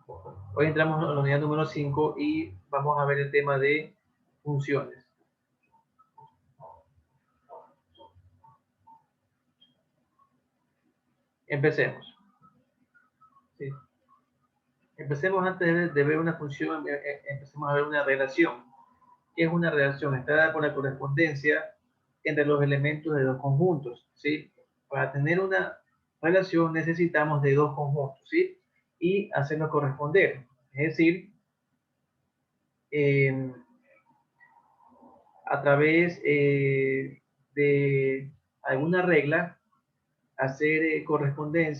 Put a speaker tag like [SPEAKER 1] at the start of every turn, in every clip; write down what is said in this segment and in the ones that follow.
[SPEAKER 1] Hoy entramos a la unidad número 5 y vamos a ver el tema de funciones. Empecemos. ¿Sí? Empecemos antes de ver una función, empecemos a ver una relación. ¿Qué es una relación? Está dada por la correspondencia entre los elementos de dos conjuntos. ¿Sí? Para tener una relación necesitamos de dos conjuntos, ¿sí? Y hacerlos corresponder. Es decir, a través de alguna regla, hacer corresponder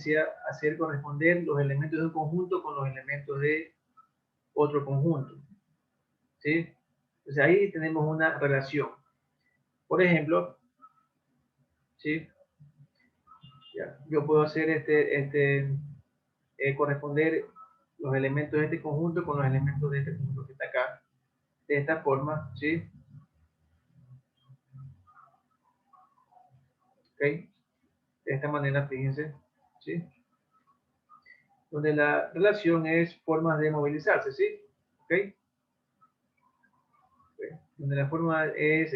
[SPEAKER 1] los elementos de un conjunto con los elementos de otro conjunto. ¿Sí? Entonces ahí tenemos una relación. Por ejemplo, ¿sí? Ya, yo puedo hacer corresponder los elementos de este conjunto con los elementos de este conjunto que está acá, de esta forma, ¿sí? ¿Ok? De esta manera, fíjense, ¿sí? Donde la relación es formas de movilizarse, ¿sí? ¿Ok? Donde la forma es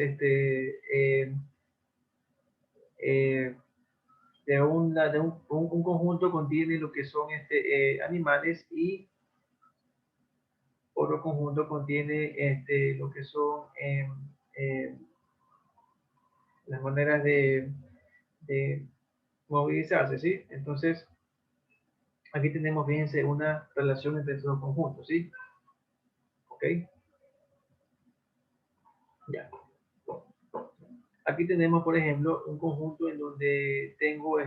[SPEAKER 1] un conjunto contiene lo que son animales y otro conjunto contiene lo que son eh, las maneras de movilizarse, ¿sí? Entonces, aquí tenemos, fíjense, una relación entre estos dos conjuntos, ¿sí? ¿Ok? Ya. Aquí tenemos, por ejemplo, un conjunto en donde tengo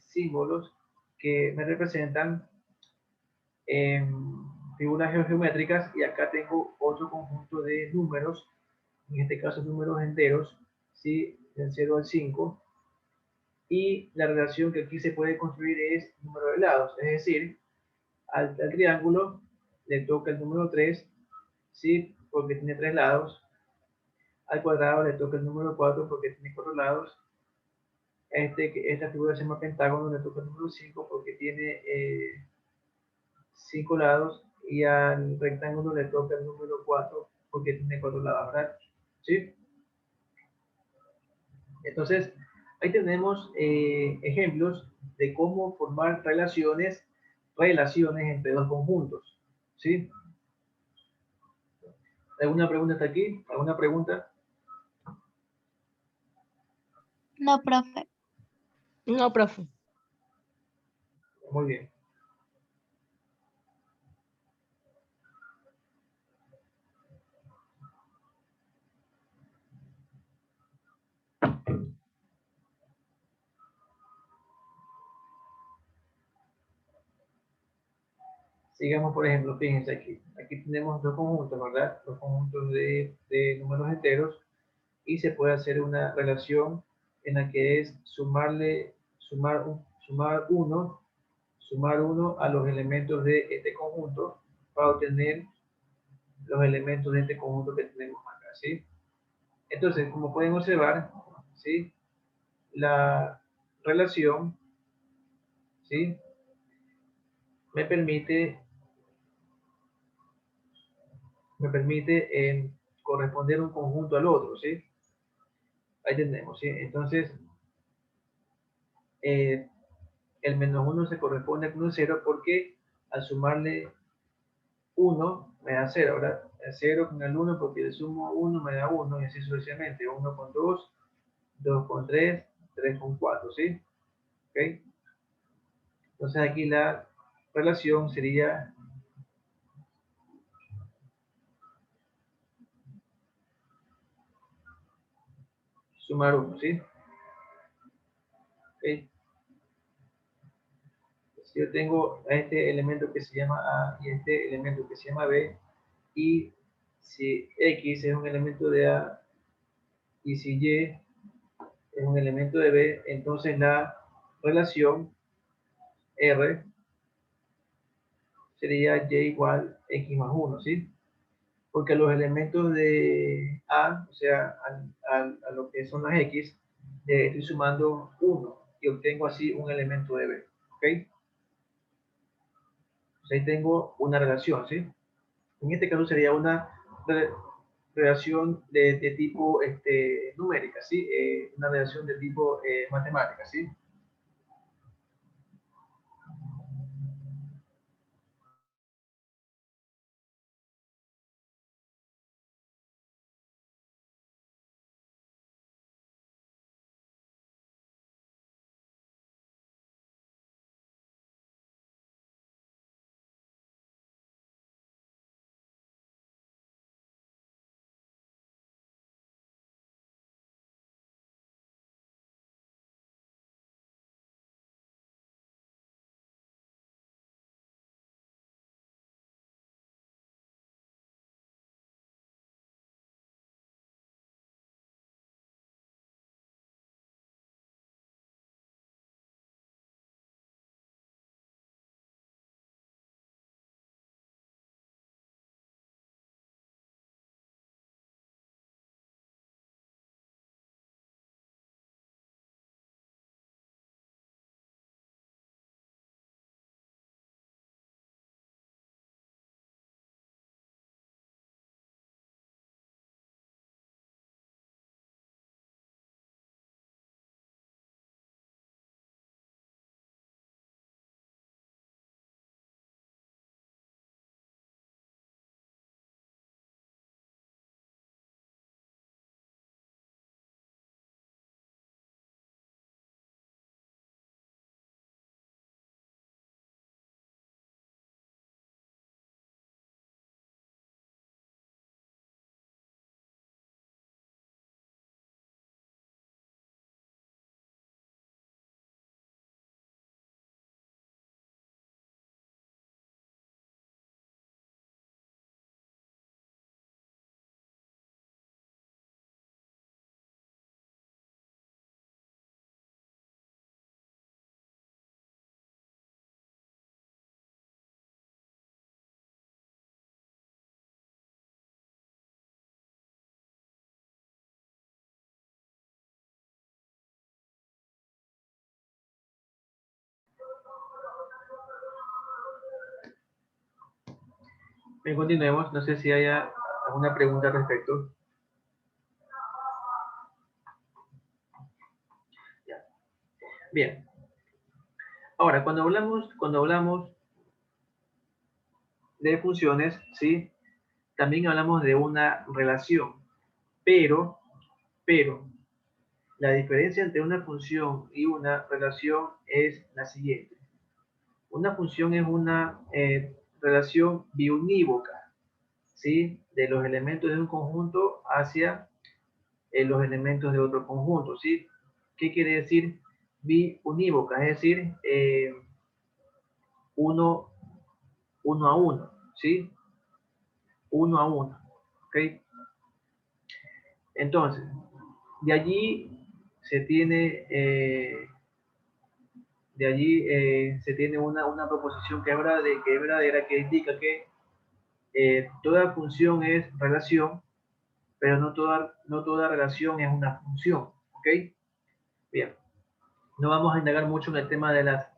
[SPEAKER 1] símbolos que me representan figuras geométricas y acá tengo otro conjunto de números, en este caso números enteros, ¿sí? Del 0 al 5, y la relación que aquí se puede construir es número de lados, es decir, al triángulo le toca el número 3, ¿sí? Porque tiene 3 lados, al cuadrado le toca el número 4 porque tiene 4 lados, esta figura se llama pentágono, le toca el número 5 porque tiene 5 lados, y al rectángulo le toca el número 4 porque tiene 4 lados, ¿verdad? ¿Sí? Entonces, ahí tenemos ejemplos de cómo formar relaciones entre dos conjuntos. ¿Sí? ¿Alguna pregunta hasta aquí? ¿Alguna pregunta?
[SPEAKER 2] No, profe.
[SPEAKER 3] No, profe.
[SPEAKER 1] Muy bien. Sigamos, por ejemplo, fíjense aquí. Aquí tenemos dos conjuntos, ¿verdad? Dos conjuntos de números enteros, y se puede hacer una relación en la que es sumar uno a los elementos de este conjunto para obtener los elementos de este conjunto que tenemos acá, ¿sí? Entonces, como pueden observar, ¿sí? La relación, ¿sí? Me permite corresponder un conjunto al otro, ¿sí? Ahí tenemos, ¿sí? Entonces, eh, el menos 1 se corresponde con un 0 porque al sumarle 1 me da 0, ¿verdad? El 0 con el 1 porque le sumo 1 me da 1 y así sucesivamente. 1 con 2, 2 con 3, 3 con 4, ¿sí? ¿Ok? Entonces aquí la relación sería sumar 1, ¿sí? ¿Ok? Si yo tengo a este elemento que se llama A y este elemento que se llama B, y si X es un elemento de A y si Y es un elemento de B, entonces la relación R sería Y igual X más 1, ¿sí? Porque los elementos de A, o sea, a lo que son las X, estoy sumando 1 y obtengo así un elemento de B, ¿ok? Ahí tengo una relación, ¿sí? En este caso sería una relación de tipo numérica, ¿sí? Una relación de tipo matemática, ¿sí? Bien, continuemos. No sé si haya alguna pregunta al respecto. Ya. Bien. Ahora, cuando hablamos de funciones, ¿sí? También hablamos de una relación, pero, la diferencia entre una función y una relación es la siguiente. Una función es una relación biunívoca, ¿sí? De los elementos de un conjunto hacia los elementos de otro conjunto, ¿sí? ¿Qué quiere decir biunívoca? Es decir, uno, uno a uno, ¿sí? Uno a uno, ¿ok? Entonces, de allí se tiene, se tiene una proposición que es verdadera, que indica que toda función es relación, pero no toda relación es una función, ¿ok? Bien, no vamos a indagar mucho en el tema de las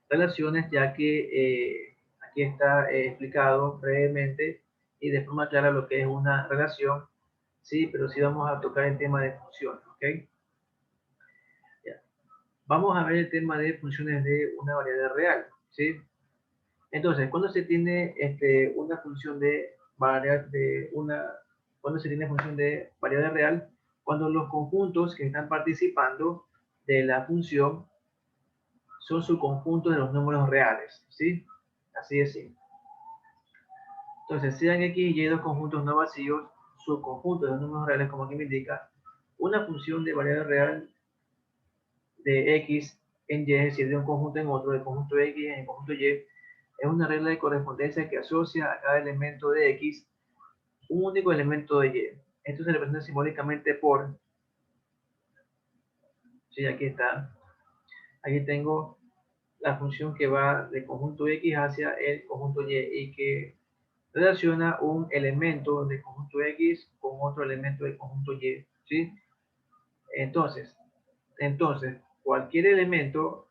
[SPEAKER 1] relaciones, ya que aquí está explicado brevemente y de forma clara lo que es una relación, sí, pero sí vamos a tocar el tema de funciones, ¿ok? Ya. Vamos a ver el tema de funciones de una variedad real, ¿sí? Entonces, cuando se tiene una función de variedad cuando se tiene función de variedad real, cuando los conjuntos que están participando de la función son subconjuntos de los números reales, ¿sí? Así de simple. Entonces, sean x y y dos conjuntos no vacíos, subconjuntos de los números reales, como aquí me indica, una función de variedad real de x en y, es decir, de un conjunto en otro, del conjunto x en el conjunto y, es una regla de correspondencia que asocia a cada elemento de x un único elemento de y. Esto se representa simbólicamente por, sí, aquí está, aquí tengo la función que va del conjunto x hacia el conjunto y que relaciona un elemento del conjunto x con otro elemento del conjunto y, ¿sí? Entonces, cualquier elemento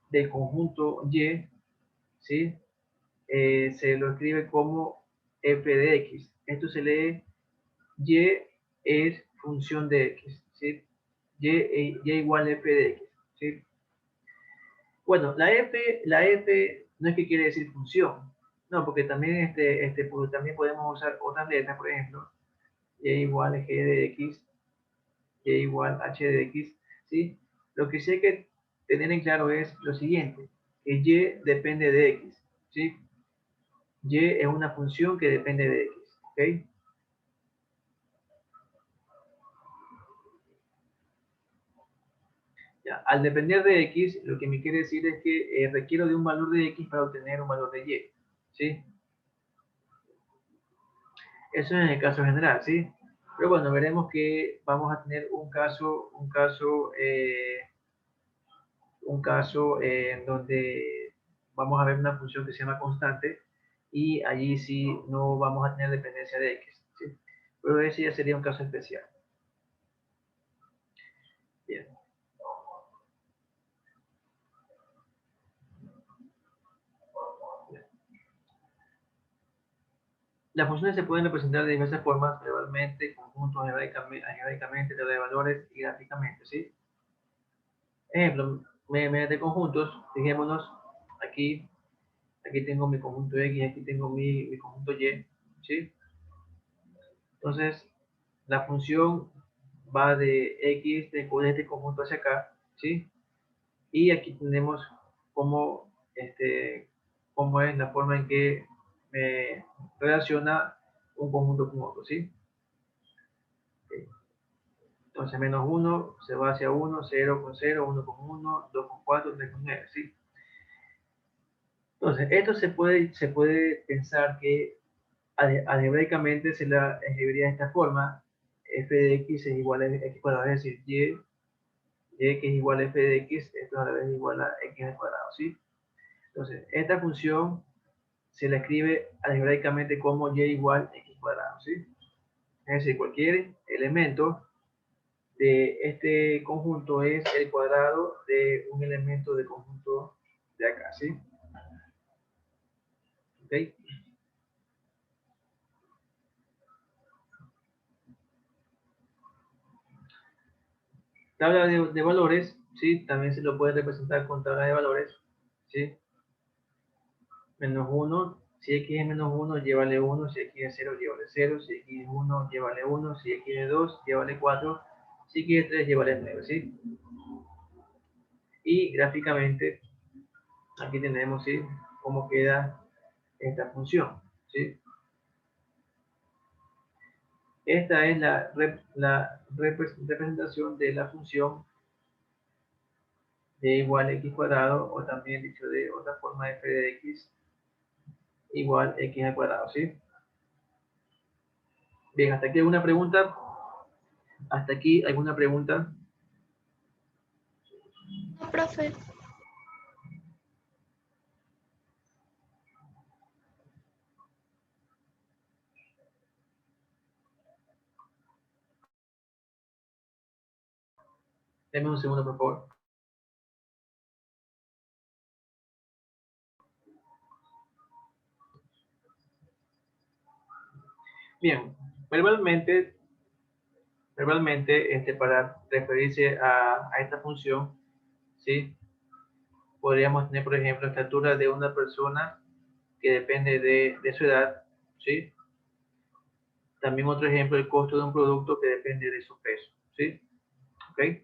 [SPEAKER 1] del conjunto y, ¿sí? Se lo escribe como f de x. Esto se lee y es función de x, ¿sí? Y igual f de x, ¿sí? Bueno, la f no es que quiere decir función, no, porque también, porque también podemos usar otras letras, por ejemplo, y igual g de x, y igual h de x, ¿sí? Lo que sí hay que tener en claro es lo siguiente, que y depende de x, ¿sí? Y es una función que depende de x, ¿ok? Ya, al depender de x, lo que me quiere decir es que requiero de un valor de x para obtener un valor de y, ¿sí? Eso es en el caso general, ¿sí? Pero bueno, veremos que vamos a tener en donde vamos a ver una función que se llama constante y allí sí no vamos a tener dependencia de x, ¿sí? Pero ese ya sería un caso especial. Bien. Las funciones se pueden representar de diversas formas, verbalmente, conjuntos, algebraicamente, teoría de valores y gráficamente, ¿sí? Ejemplo, mediante conjuntos, fijémonos, aquí, aquí tengo mi conjunto X, aquí tengo mi conjunto Y, ¿sí? Entonces, la función va de X, de este conjunto hacia acá, ¿sí? Y aquí tenemos cómo, cómo es la forma en que me relaciona un conjunto con otro, ¿sí? Entonces, menos 1 se va hacia 1, 0 con 0, 1 con 1, 2 con 4, 3 con 9, ¿sí? Entonces, esto se puede pensar que algebraicamente se la escribiría de esta forma: f de x es igual a x cuadrado, es decir, y que es igual a f de x, esto a la vez es igual a x al cuadrado, ¿sí? Entonces, esta función se la escribe algebraicamente como y igual a x cuadrado, ¿sí? Es decir, cualquier elemento de este conjunto es el cuadrado de un elemento del conjunto de acá, ¿sí? ¿Ok? Tabla de valores, ¿sí? También se lo puede representar con tabla de valores, ¿sí? Menos 1, si x es menos 1, llévale 1, si x es 0, llévale 0, si x es 1, llévale 1, si x es 2, llévale 4, si x es 3, llévale 9, ¿sí? Y gráficamente, aquí tenemos, ¿sí? Cómo queda esta función, ¿sí? Esta es la representación de la función de igual a x cuadrado, o también dicho de otra forma, f de x igual a x al cuadrado, ¿sí? Bien, hasta aquí alguna pregunta. Hasta aquí alguna pregunta.
[SPEAKER 2] No, profe.
[SPEAKER 1] Denme un segundo, por favor. Bien, verbalmente, para referirse a esta función, ¿sí? Podríamos tener, por ejemplo, estatura de una persona que depende de su edad, ¿sí? También otro ejemplo, el costo de un producto que depende de su peso, ¿sí? ¿Ok?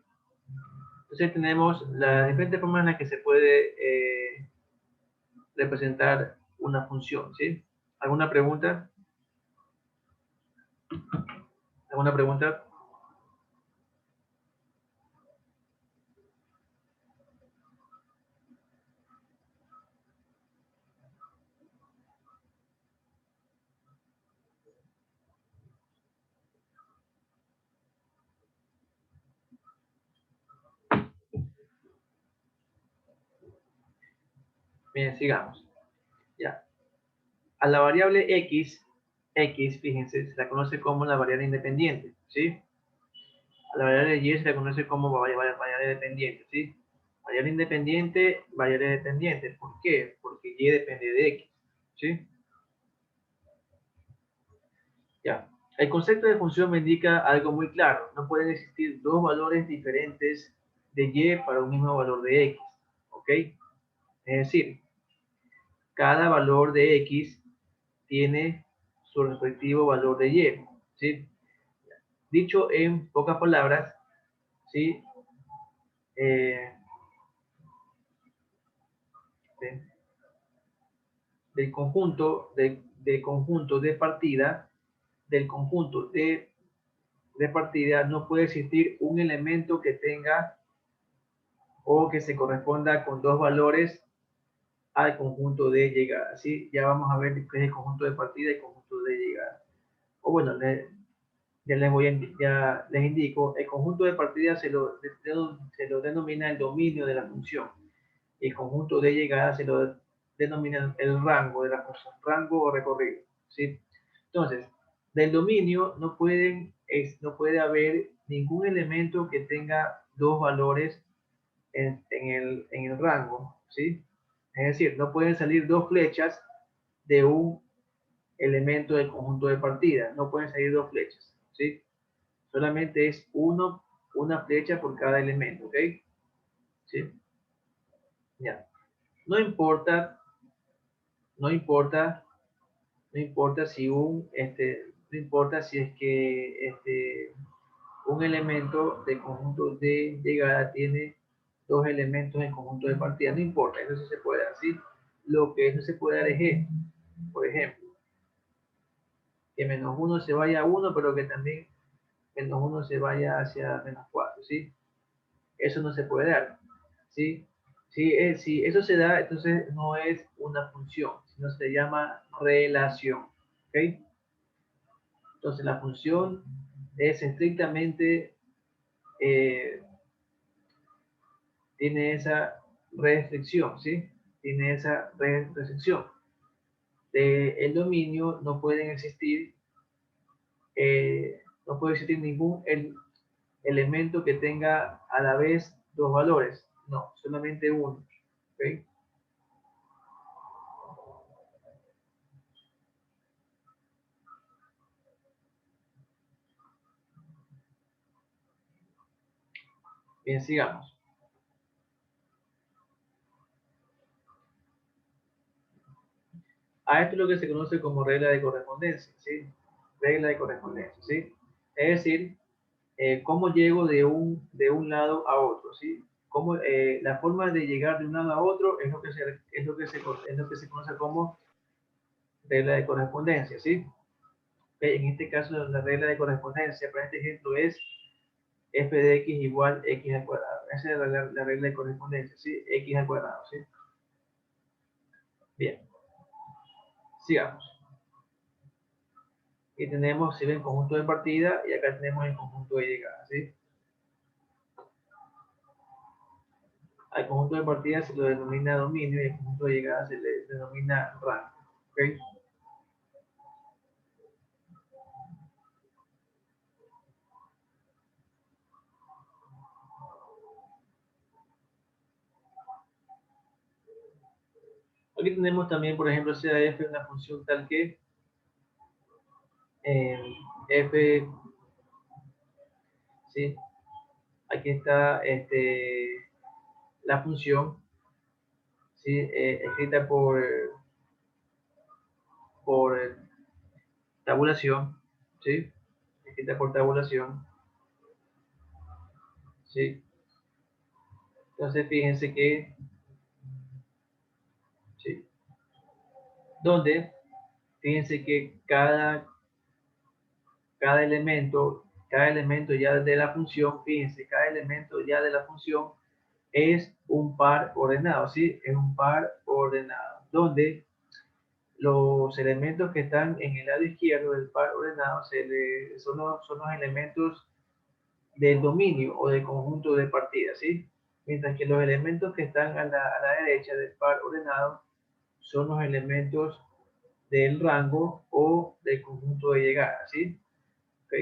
[SPEAKER 1] Entonces tenemos las diferentes formas en las que se puede representar una función, ¿sí? ¿Alguna pregunta? ¿Alguna pregunta? Bien, sigamos. Ya. A la variable x, fíjense, se la conoce como la variable independiente, ¿sí? A la variable y se la conoce como variable dependiente, ¿sí? Variable independiente, variable dependiente. ¿Por qué? Porque y depende de x. ¿Sí? Ya. El concepto de función me indica algo muy claro. No pueden existir dos valores diferentes de y para un mismo valor de x. ¿Ok? Es decir, cada valor de x tiene su respectivo valor de y. ¿Sí? Dicho en pocas palabras, ¿sí? Eh, ¿sí? Del conjunto de partida, del conjunto de partida no puede existir un elemento que tenga o que se corresponda con dos valores al conjunto de llegada. ¿Sí? Ya vamos a ver qué es el conjunto de partida y el conjunto de llegada. O bueno, ya les indico, el conjunto de partida se lo denomina el dominio de la función. El conjunto de llegada se lo denomina el rango de la función, rango o recorrido. ¿Sí? Entonces, del dominio no puede haber ningún elemento que tenga dos valores en el rango. ¿Sí? Es decir, no pueden salir dos flechas de un elemento del conjunto de partida. No pueden salir dos flechas. ¿Sí? Solamente es una flecha por cada elemento. ¿Ok? ¿Sí? Ya. No importa, no importa, no importa si no importa si es que un elemento del conjunto de llegada tiene dos elementos en conjunto de partida, no importa, eso sí se puede así. Lo que no se puede dar es, por ejemplo, que menos uno se vaya a 1, pero que también menos uno se vaya hacia menos 4, ¿sí? Eso no se puede dar, ¿sí? Si eso se da, entonces no es una función, sino se llama relación, ¿ok? Entonces la función es estrictamente, eh, tiene esa restricción, ¿sí? Tiene esa restricción. El dominio no pueden existir, no puede existir ningún elemento que tenga a la vez dos valores, no, solamente uno, ¿ok? Bien, sigamos. A esto es lo que se conoce como regla de correspondencia, ¿sí? Regla de correspondencia, ¿sí? Es decir, cómo llego de un lado a otro, ¿sí? Cómo, la forma de llegar de un lado a otro es lo que es lo que se conoce como regla de correspondencia, ¿sí? En este caso, la regla de correspondencia para este ejemplo es f de x igual x al cuadrado. Esa es la regla de correspondencia, ¿sí? X al cuadrado, ¿sí? Bien, sigamos. Y tenemos, si ven, conjunto de partida y acá tenemos el conjunto de llegada, ¿sí? Al conjunto de partida se lo denomina dominio y al conjunto de llegada se le denomina rango, ¿ok? Aquí tenemos también, por ejemplo, sea f una función tal que f, ¿sí? Aquí está la función, ¿sí? Escrita por tabulación, ¿sí? Escrita por tabulación, ¿sí? Entonces, fíjense que, ¿sí? Donde, fíjense que cada elemento ya de la función, fíjense, cada elemento ya de la función es un par ordenado, ¿sí? Es un par ordenado, donde los elementos que están en el lado izquierdo del par ordenado son los elementos del dominio o del conjunto de partida, ¿sí? Mientras que los elementos que están a la derecha del par ordenado son los elementos del rango o del conjunto de llegada, ¿sí? ¿Ok?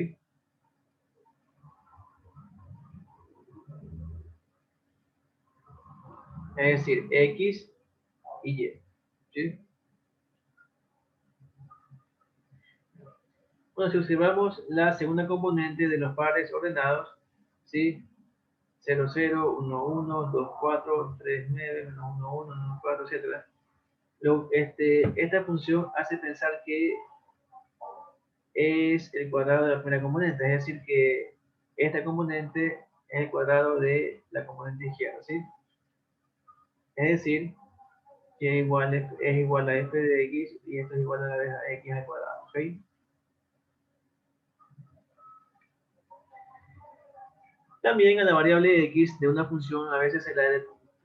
[SPEAKER 1] es decir, X y Y. ¿Sí? Bueno, si observamos la segunda componente de los pares ordenados, ¿sí? 0, 0, 1, 1, 2, 4, 3, 9, menos 1, 1, 1, 4, etc. Esta función hace pensar que es el cuadrado de la primera componente, es decir, que esta componente es el cuadrado de la componente izquierda, ¿sí? Es decir, que es igual a f de x y esto es igual a la vez a x al cuadrado, ¿ok? También a la variable x de una función a veces se la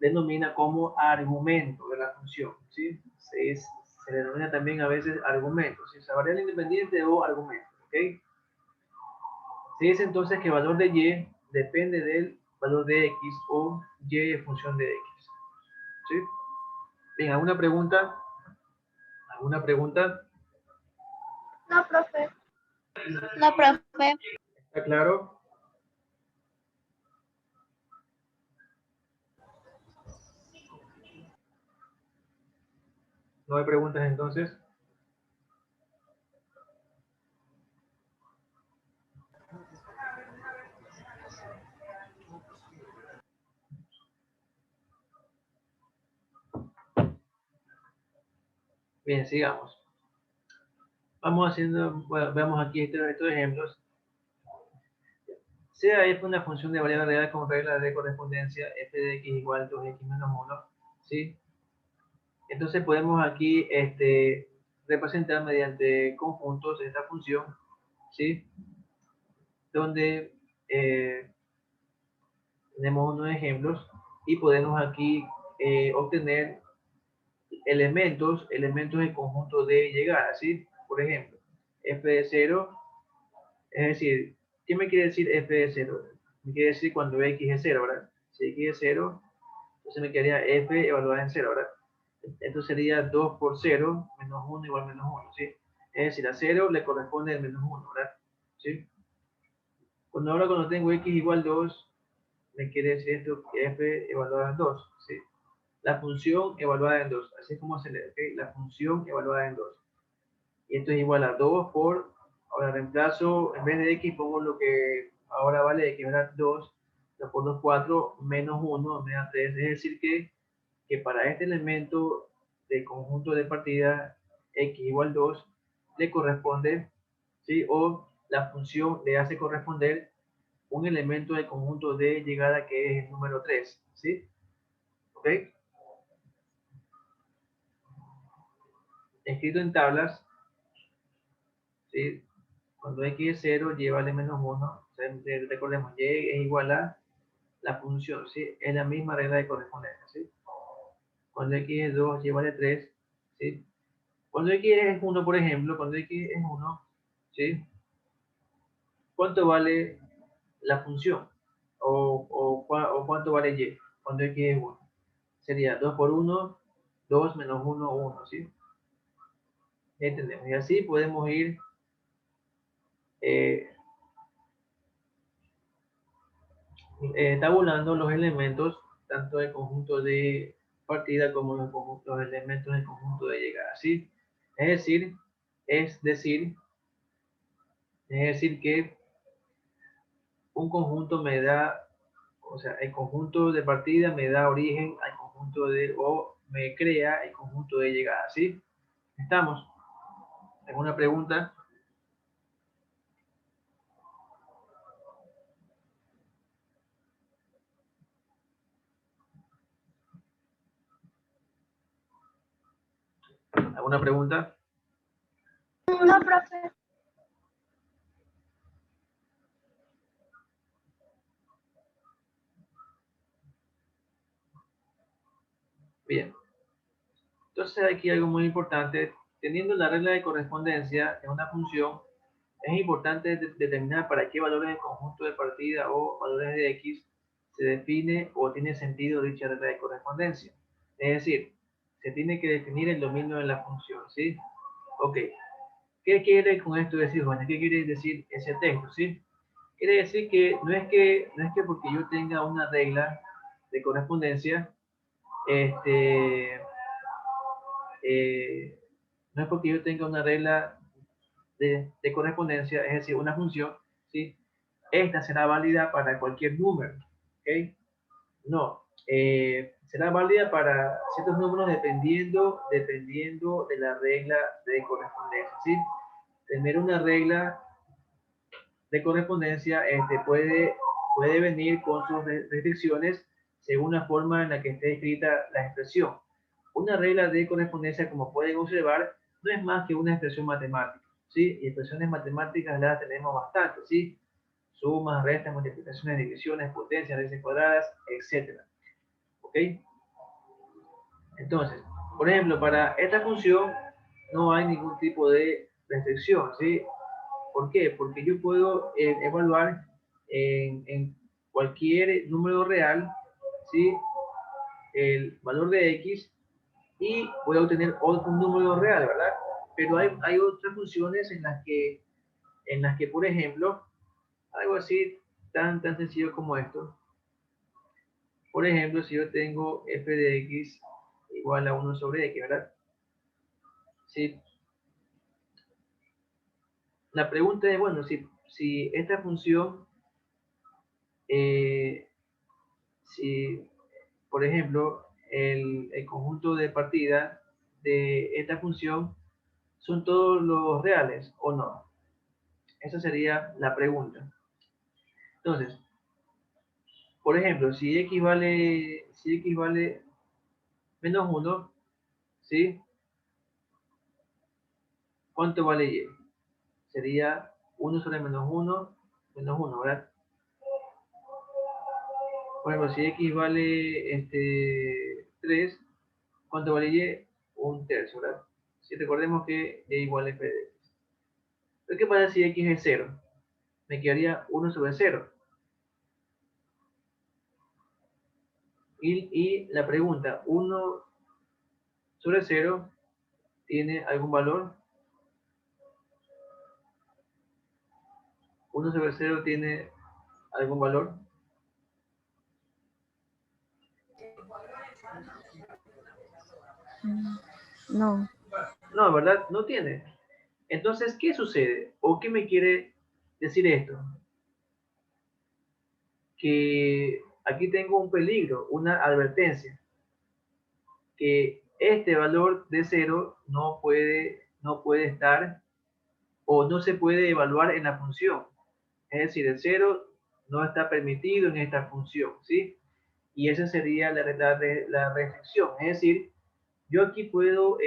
[SPEAKER 1] denomina como argumento de la función, ¿sí? Se denomina también a veces argumento, ¿sí? O sea, variable independiente o argumento, ¿ok? Se dice entonces que el valor de y depende del valor de x o y en función de x, ¿sí? Bien, ¿alguna pregunta? ¿Alguna pregunta?
[SPEAKER 2] No, profe. No, profe.
[SPEAKER 1] ¿Está claro? ¿No hay preguntas entonces? Bien, sigamos. Vamos haciendo, bueno, veamos aquí estos ejemplos. Sea f una función de variable real con regla de correspondencia f de x igual a 2x menos 1, ¿sí? Entonces podemos aquí representar mediante conjuntos esta función, ¿sí? Donde tenemos unos ejemplos y podemos aquí obtener elementos del conjunto de llegada, ¿sí? Por ejemplo, f de 0, es decir, ¿qué me quiere decir f de 0? Me quiere decir cuando x es 0, ¿verdad? Si x es 0, entonces me quedaría f evaluada en 0, ¿verdad? Entonces sería 2 por 0 menos 1 igual menos 1, ¿sí? Es decir, a 0 le corresponde el menos 1, ¿verdad? ¿Sí? Cuando tengo x igual 2, me quiere decir esto que f evaluada en 2, ¿sí? La función evaluada en 2, así es como se lee, ¿ok? La función evaluada en 2. Y esto es igual a 2 por, ahora reemplazo, en vez de x pongo lo que ahora vale x, ¿verdad? 2, 2 por 2, 4, menos 1, me da 3, es decir que para este elemento del conjunto de partida x igual 2 le corresponde, ¿sí? O la función le hace corresponder un elemento del conjunto de llegada que es el número 3, ¿sí? ¿Ok? Escrito en tablas, ¿sí? Cuando x es 0, y vale menos 1, recordemos, y es igual a la función, ¿sí? Es la misma regla de correspondencia, ¿sí? Cuando x es 2, y vale 3, ¿sí? Cuando x es 1, por ejemplo, cuando x es 1, ¿sí? ¿Cuánto vale la función? O cuánto vale y cuando x es 1. Sería 2 por 1, 2 menos 1, 1, ¿sí? Entendemos. Y así podemos ir eh, tabulando los elementos, tanto del conjunto de partida como los elementos del conjunto de llegada, ¿sí? Es decir, es decir, es decir que un conjunto me da, o sea, el conjunto de partida me da origen al conjunto de, o me crea el conjunto de llegada, ¿sí? ¿Estamos? ¿Alguna pregunta? ¿Alguna pregunta?
[SPEAKER 2] No, profe.
[SPEAKER 1] Bien. Entonces aquí algo muy importante. Teniendo la regla de correspondencia en una función, es importante determinar para qué valores del conjunto de partida o valores de x se define o tiene sentido dicha regla de correspondencia. Es decir, se tiene que definir el dominio de la función, ¿sí? Ok. ¿Qué quiere con esto decir, Juan? ¿Qué quiere decir ese texto, sí? Quiere decir que no es que porque yo tenga una regla de correspondencia, este, no es porque yo tenga una regla de correspondencia, es decir, una función, ¿sí? Esta será válida para cualquier número, ¿ok? No, será válida para ciertos números dependiendo de la regla de correspondencia, ¿sí? Tener una regla de correspondencia puede venir con sus restricciones según la forma en la que esté escrita la expresión. Una regla de correspondencia, como pueden observar, no es más que una expresión matemática, ¿sí? Y expresiones matemáticas las tenemos bastante, ¿sí? Sumas, restas, multiplicaciones, divisiones, potencias, raíces cuadradas, etc. ¿Ok? Entonces, por ejemplo, para esta función no hay ningún tipo de restricción, ¿sí? ¿Por qué? Porque yo puedo evaluar en cualquier número real, ¿sí? El valor de x y voy a obtener otro número real, ¿verdad? Pero hay otras funciones en las que, por ejemplo, algo así tan sencillo como esto. Por ejemplo, si yo tengo f de x igual a 1 sobre x, ¿verdad? Sí. La pregunta es, bueno, si esta función, si, por ejemplo, el conjunto de partida de esta función son todos los reales o no. Esa sería la pregunta. Entonces, por ejemplo, si x vale menos 1, ¿sí? ¿Cuánto vale y? Sería 1 sobre menos 1, menos 1, ¿verdad? Por ejemplo, si x vale 3, ¿cuánto vale y? Un tercio, ¿verdad? Si recordemos que y igual a f de x. Pero ¿qué pasa si x es 0? Me quedaría 1 sobre 0. Y la pregunta, 1 sobre 0 tiene algún valor. 1 sobre 0 tiene algún valor.
[SPEAKER 2] No.
[SPEAKER 1] No, ¿verdad? No tiene. Entonces, ¿qué sucede? ¿O qué me quiere decir esto? Que aquí tengo un peligro, una advertencia, que este valor de 0 no puede estar o no se puede evaluar en la función. Es decir, el 0 no está permitido en esta función, ¿sí? Y esa sería la restricción. Es decir, yo aquí puedo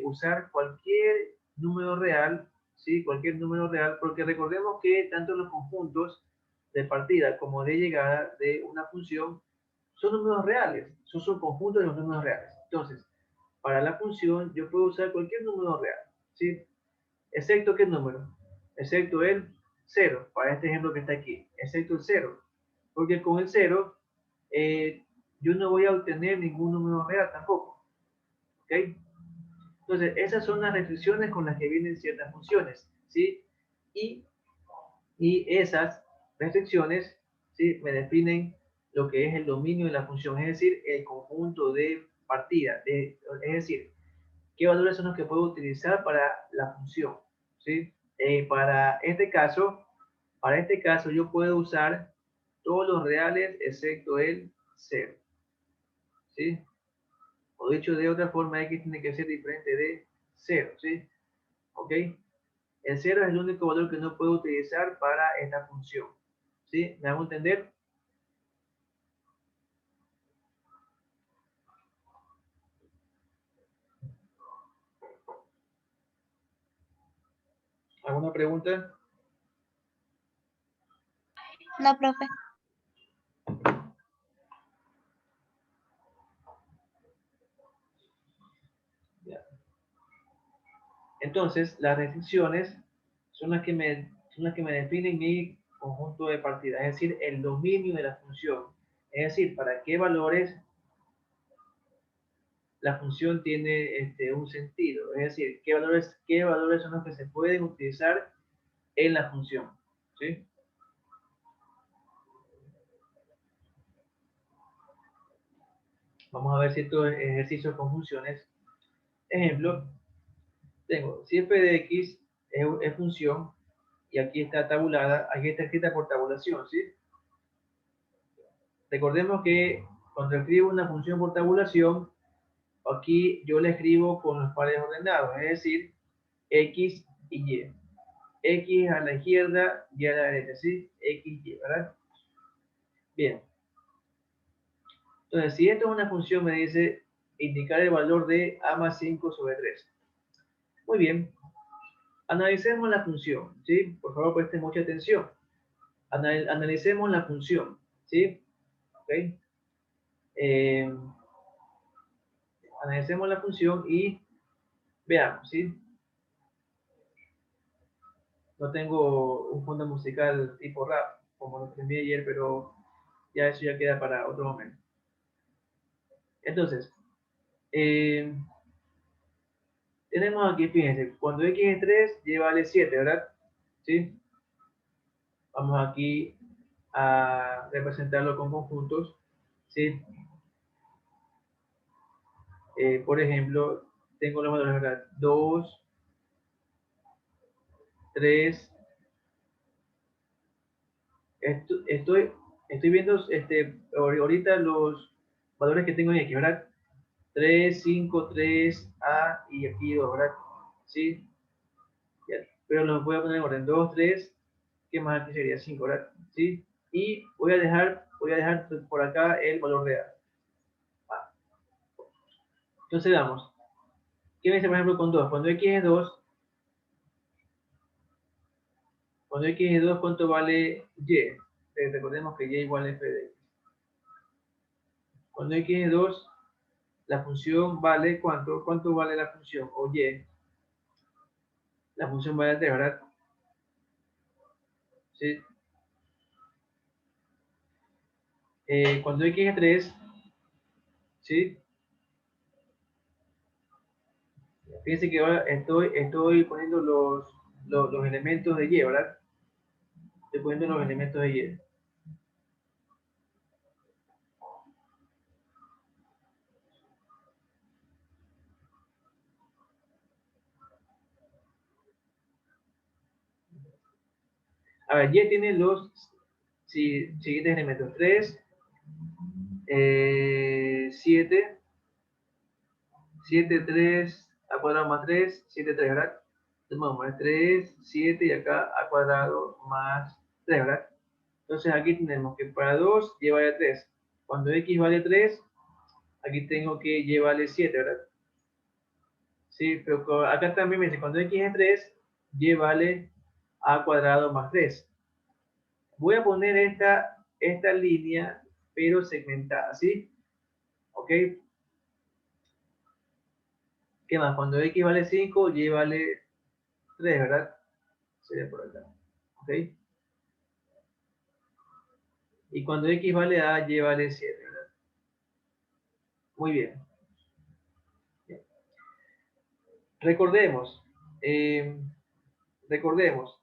[SPEAKER 1] usar cualquier número real, ¿sí? Cualquier número real, porque recordemos que tanto los conjuntos de partida como de llegada de una función son números reales, son subconjuntos de los números reales. Entonces, para la función yo puedo usar cualquier número real, ¿sí? Excepto qué número, excepto el 0, para este ejemplo que está aquí, excepto el 0, porque con el 0 yo no voy a obtener ningún número real tampoco, ¿ok? Entonces, esas son las restricciones con las que vienen ciertas funciones, ¿sí? Y, y esas restricciones, ¿sí? Me definen lo que es el dominio de la función, es decir, el conjunto de partida, es decir, qué valores son los que puedo utilizar para la función, ¿sí? Para este caso yo puedo usar todos los reales excepto el 0, ¿sí? O dicho de otra forma, x tiene que ser diferente de 0, ¿sí? ¿Ok? El 0 es el único valor que no puedo utilizar para esta función, ¿sí? ¿Me hago entender? ¿Alguna pregunta?
[SPEAKER 2] No, profe.
[SPEAKER 1] Ya. Entonces, las restricciones son las que me definen mi conjunto de partida, es decir, el dominio de la función. Es decir, para qué valores la función tiene un sentido. Es decir, qué valores son los que se pueden utilizar en la función. ¿Sí? Vamos a ver ciertos ejercicios con funciones. Ejemplo, tengo, si f de x es función, y aquí está tabulada, aquí está escrita por tabulación, ¿sí? Recordemos que cuando escribo una función por tabulación, aquí yo la escribo con los pares ordenados, es decir, x y y. X a la izquierda, y a la derecha, ¿sí? X, y, ¿verdad? Bien. Entonces, si esto es una función, me dice indicar el valor de a más 5 sobre 3. Muy bien. Analicemos la función, ¿sí? Por favor, presten mucha atención. Analicemos la función, ¿sí? ¿Ok? Eh, analicemos la función y veamos, ¿sí? No tengo un fondo musical tipo rap, como lo terminé ayer, pero ya eso ya queda para otro momento. Entonces, tenemos aquí, fíjense, cuando x es 3, y vale 7, ¿verdad? ¿Sí? Vamos aquí a representarlo con conjuntos, ¿sí? Por ejemplo, tengo los valores, ¿verdad? 2, 3, estoy viendo ahorita los valores que tengo en aquí, ¿verdad? 3, 5, 3, A y aquí 2, ¿verdad? ¿Sí? Ya. Pero los voy a poner en orden 2, 3, ¿qué más aquí sería? 5, ¿verdad? ¿Sí? Y voy a dejar por acá el valor de A. Entonces vamos. ¿Qué me dice, por ejemplo, con 2? Cuando x es 2, ¿cuánto vale y? Recordemos que y igual a f de x. Cuando x es 2, la función vale ¿cuánto? ¿Cuánto vale la función? O y. La función vale 3, ¿verdad? ¿Sí? Cuando x es 3, ¿sí? Fíjense que ahora estoy poniendo los elementos de y, ¿verdad? Estoy poniendo los elementos de y. A ver, y tiene los siguientes elementos. 3, 7, 7, 3, a cuadrado más 3, 7, 3, ¿verdad? Entonces vamos a poner 3, 7 y acá a cuadrado más 3, ¿verdad? Entonces aquí tenemos que para 2 y vale 3. Cuando x vale 3, aquí tengo que y vale 7, ¿verdad? Sí, pero acá también me dice, cuando x es 3, y vale a cuadrado más 3. Voy a poner esta línea, pero segmentada, ¿sí? ¿Ok? ¿Qué más? Cuando x vale 5, y vale 3, ¿verdad? Sería por acá. ¿Ok? Y cuando x vale a, y vale 7, ¿verdad? Muy bien. Bien. Recordemos, eh, recordemos,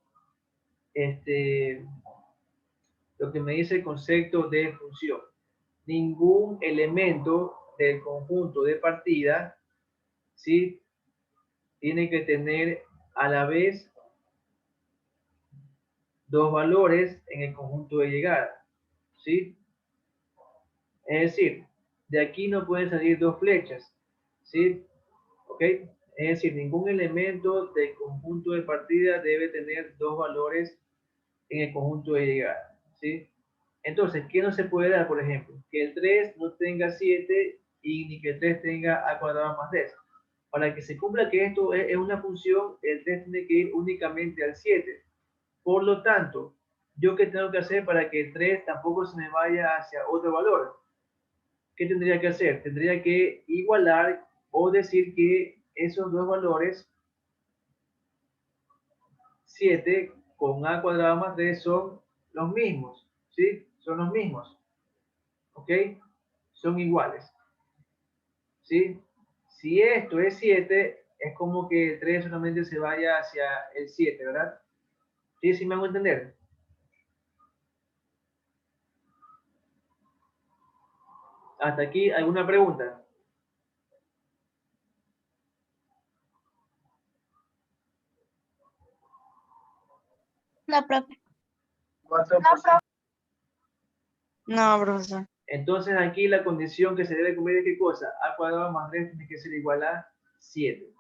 [SPEAKER 1] lo que me dice el concepto de función. Ningún elemento del conjunto de partida, ¿sí? Tiene que tener a la vez dos valores en el conjunto de llegada, ¿sí? Es decir, de aquí no pueden salir dos flechas, ¿sí? ¿Ok? Es decir, ningún elemento del conjunto de partida debe tener dos valores en el conjunto de llegada, ¿sí? Entonces, ¿qué no se puede dar, por ejemplo? Que el 3 no tenga 7 y ni que el 3 tenga a cuadrado más 3. Para que se cumpla que esto es una función, el 3 tiene que ir únicamente al 7. Por lo tanto, ¿yo qué tengo que hacer para que el 3 tampoco se me vaya hacia otro valor? ¿Qué tendría que hacer? Tendría que igualar o decir que esos dos valores, 7 con a cuadrado más 3, son los mismos, ¿sí? Son los mismos, ¿ok? Son iguales, ¿sí? Si esto es 7, es como que el 3 solamente se vaya hacia el 7, ¿verdad? ¿Sí? ¿Sí me hago entender? ¿Hasta aquí alguna pregunta?
[SPEAKER 2] No, profe.
[SPEAKER 1] 4%.
[SPEAKER 2] No, profesor.
[SPEAKER 1] Entonces aquí la condición que se debe cumplir es ¿qué cosa? A cuadrado más 3 tiene que ser igual a 7.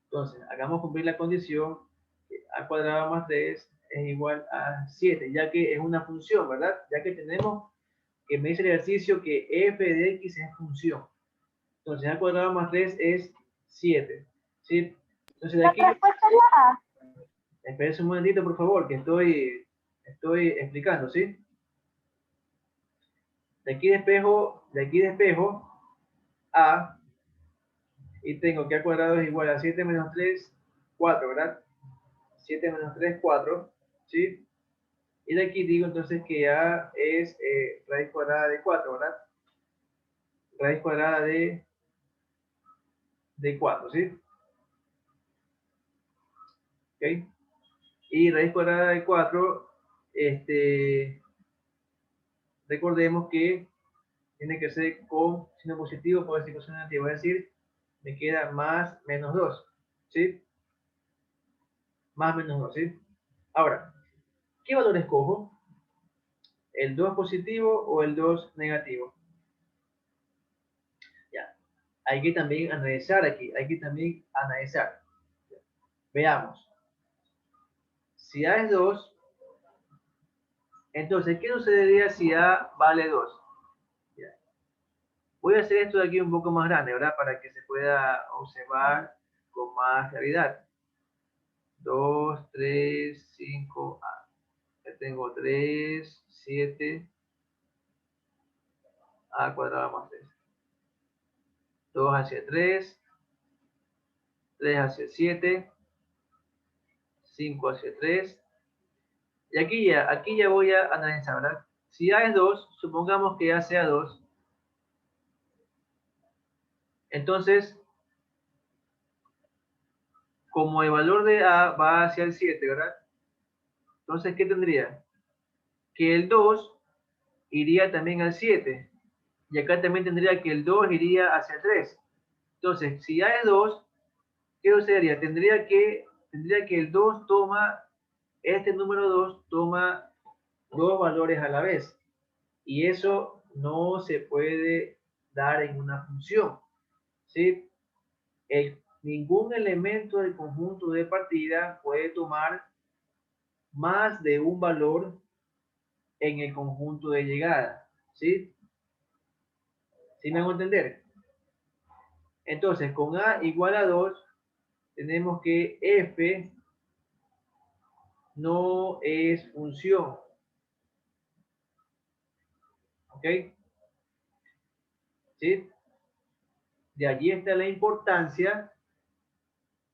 [SPEAKER 1] Entonces, hagamos cumplir la condición que a cuadrado más 3 es igual a 7, ya que es una función, ¿verdad? Ya que tenemos que me dice el ejercicio que f de x es función. Entonces, a cuadrado más 3 es 7. ¿Sí? Entonces, de aquí... Espérense un momentito, por favor, que estoy explicando, ¿sí? De aquí despejo a, y tengo que a cuadrado es igual a 7 menos 3, 4, ¿verdad? 7 menos 3, 4, ¿sí? Y de aquí digo entonces que a es raíz cuadrada de 4, ¿verdad? Raíz cuadrada de 4, ¿sí? ¿Ok? Y raíz cuadrada de 4, recordemos que tiene que ser con signo positivo, puede ser con signo negativo, es decir, me queda más menos 2, ¿sí? Más menos 2, ¿sí? Ahora, ¿qué valor escojo? ¿El 2 positivo o el 2 negativo? Ya, hay que también analizar aquí, hay que también analizar. Veamos. Si A es 2, entonces, ¿qué sucedería si A vale 2? Ya. Voy a hacer esto de aquí un poco más grande, ¿verdad? Para que se pueda observar con más claridad. 2, 3, 5, A. Ya tengo 3, 7, A cuadrado más 3. 2 hacia 3, 3 hacia 7, 5 hacia 3. Y aquí ya voy a analizar, ¿verdad? Si A es 2, supongamos que A sea 2. Entonces, como el valor de A va hacia el 7, ¿verdad? Entonces, ¿qué tendría? Que el 2 iría también al 7. Y acá también tendría que el 2 iría hacia el 3. Entonces, si A es 2, ¿qué sucedería? Tendría que el 2 toma, este número 2 toma dos valores a la vez. Y eso no se puede dar en una función. ¿Sí? Ningún elemento del conjunto de partida puede tomar más de un valor en el conjunto de llegada. ¿Sí? ¿Sí me hago entender? Entonces, con A igual a 2, tenemos que f no es función. ¿Ok? ¿Sí? De allí está la importancia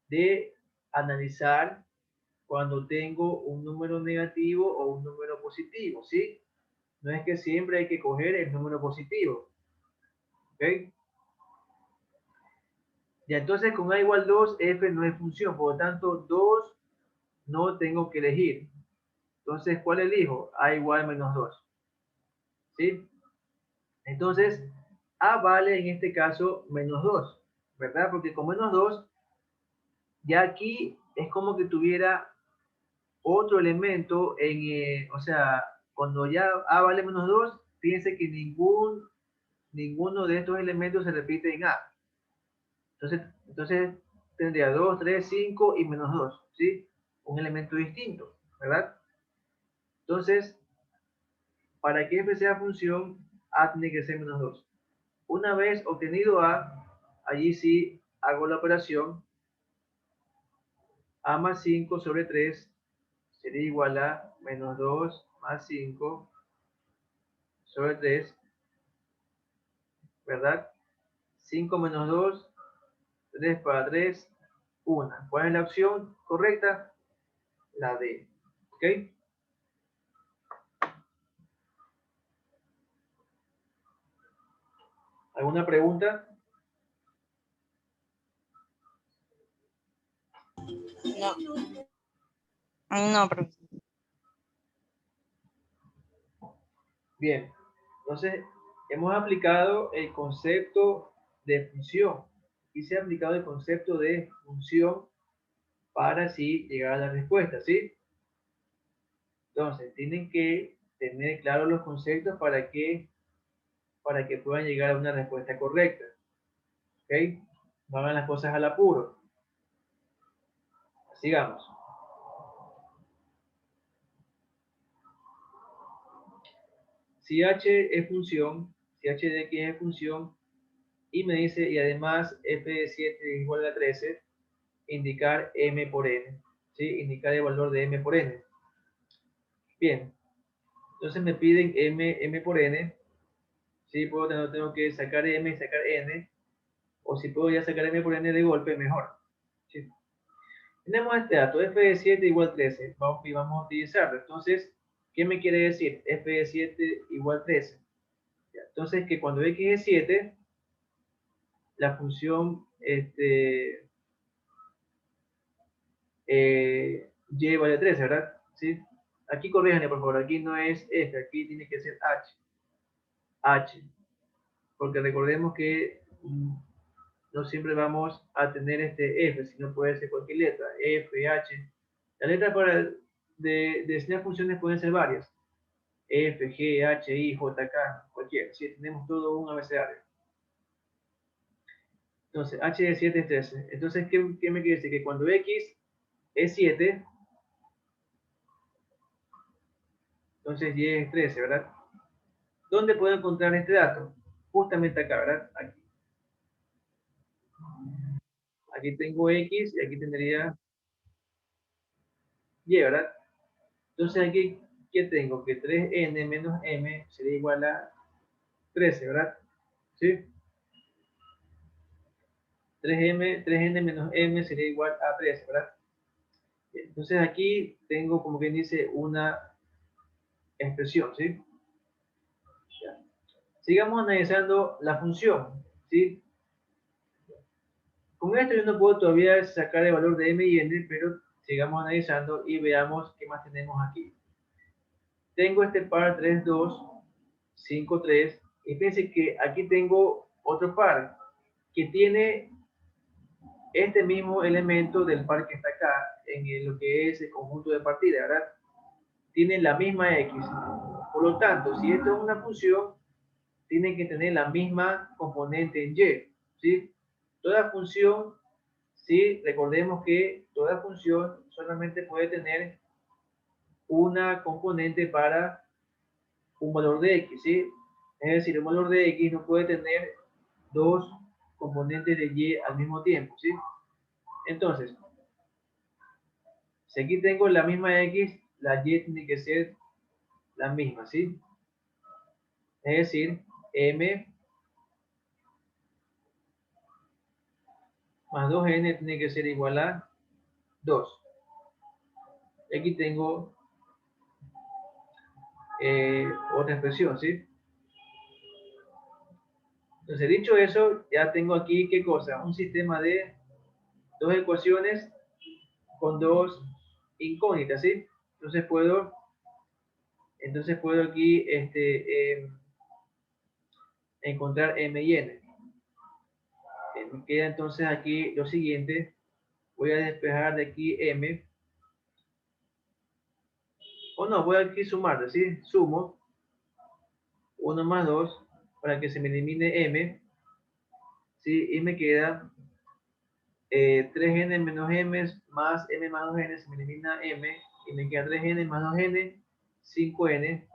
[SPEAKER 1] de analizar cuando tengo un número negativo o un número positivo, ¿sí? No es que siempre hay que coger el número positivo, ¿ok? Ya entonces con A igual 2, f no es función, por lo tanto 2 no tengo que elegir. Entonces, ¿cuál elijo? A igual menos 2, ¿sí? Entonces, A vale en este caso menos 2, ¿verdad? Porque con menos 2, ya aquí es como que tuviera otro elemento o sea, cuando ya A vale menos 2, fíjense que ninguno de estos elementos se repite en A. Entonces tendría 2, 3, 5 y menos 2, ¿sí? Un elemento distinto, ¿verdad? Entonces, para que f sea función, A tiene que ser menos 2. Una vez obtenido A, allí sí hago la operación. A más 5 sobre 3 sería igual a menos 2 más 5 sobre 3, ¿verdad? 5 menos 2, 3 para 3, 1. ¿Cuál es la opción correcta? La D. ¿Ok? ¿Alguna pregunta?
[SPEAKER 2] No. No, profesor.
[SPEAKER 1] Bien. Entonces, hemos aplicado el concepto de función. Y se ha aplicado el concepto de función para así llegar a la respuesta, ¿sí? Entonces, tienen que tener claros los conceptos para que puedan llegar a una respuesta correcta. ¿Ok? No hagan las cosas al apuro. Sigamos. Si h es función, si h de x es función, y me dice, y además f de 7 es igual a 13, indicar m por n, ¿sí? Indicar el valor de m por n. Bien, entonces me piden m por n, ¿sí? Tengo que sacar m y sacar n, o si puedo ya sacar m por n de golpe, mejor. ¿Sí? Tenemos este dato, f de 7 igual 13, y vamos a utilizarlo. Entonces, ¿qué me quiere decir? F de 7 igual 13. Entonces, que cuando x es 7, la función y vale 13, ¿verdad? ¿Sí? Aquí corríjanme, por favor, aquí no es f, aquí tiene que ser h, porque recordemos que no siempre vamos a tener este f, sino puede ser cualquier letra, f, h. Las letras de enseñar funciones pueden ser varias, f, g, h, i, j, k, cualquiera, ¿sí? Tenemos todo un abecedario. Entonces, h de 7 es 13. Entonces, ¿qué me quiere decir? Que cuando x es 7, entonces y es 13, ¿verdad? ¿Dónde puedo encontrar este dato? Justamente acá, ¿verdad? Aquí. Aquí tengo x y aquí tendría y, ¿verdad? Entonces aquí, ¿qué tengo? Que 3n menos m sería igual a 13, ¿verdad? ¿Sí? 3n menos m sería igual a 13, ¿verdad? Entonces aquí tengo, como quien dice, una expresión, ¿sí? Ya. Sigamos analizando la función, ¿sí? Con esto yo no puedo todavía sacar el valor de m y n, pero sigamos analizando y veamos qué más tenemos aquí. Tengo este par 3, 2, 5, 3, y fíjense que aquí tengo otro par que tiene este mismo elemento del par que está acá, en lo que es el conjunto de partida, ¿verdad? Tiene la misma x. Por lo tanto, si esto es una función, tiene que tener la misma componente en y, ¿sí? Toda función, sí, recordemos que toda función solamente puede tener una componente para un valor de x, ¿sí? Es decir, un valor de x no puede tener dos componentes de y al mismo tiempo, ¿sí? Entonces, si aquí tengo la misma x, la y tiene que ser la misma, ¿sí? Es decir, m más 2n tiene que ser igual a 2. Aquí tengo otra expresión, ¿sí? Entonces, dicho eso, ya tengo aquí, ¿qué cosa? Un sistema de dos ecuaciones con dos incógnitas, ¿sí? Entonces puedo aquí encontrar m y n. Me queda entonces aquí lo siguiente. Voy a despejar de aquí m. O no, voy aquí a sumar, ¿sí? Sumo 1 más 2 para que se me elimine m. ¿Sí? Y me queda 3n menos m más m más 2n, se me elimina m. Y me queda 3n más 2n, 5n.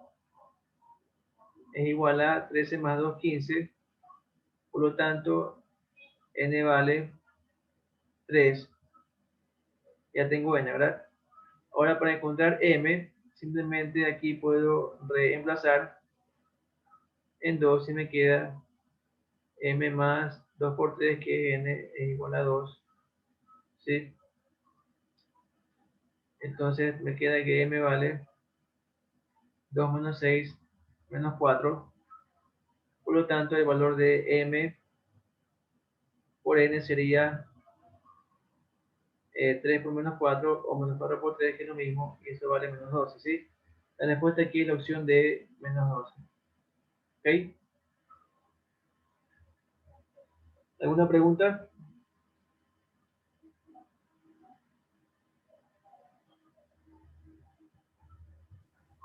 [SPEAKER 1] Es igual a 13 más 2, 15. Por lo tanto, n vale 3. Ya tengo n, ¿verdad? Ahora para encontrar m, simplemente aquí puedo reemplazar en 2 y me queda m más 2 por 3, que es n, es igual a 2. ¿Sí? Entonces me queda que m vale 2 menos 6 menos 4. Por lo tanto, el valor de m por n sería 3 por menos 4 o menos 4 por 3, que es lo mismo, y eso vale menos 12, ¿sí? La respuesta aquí es la opción de menos 12. ¿Ok? ¿Alguna pregunta?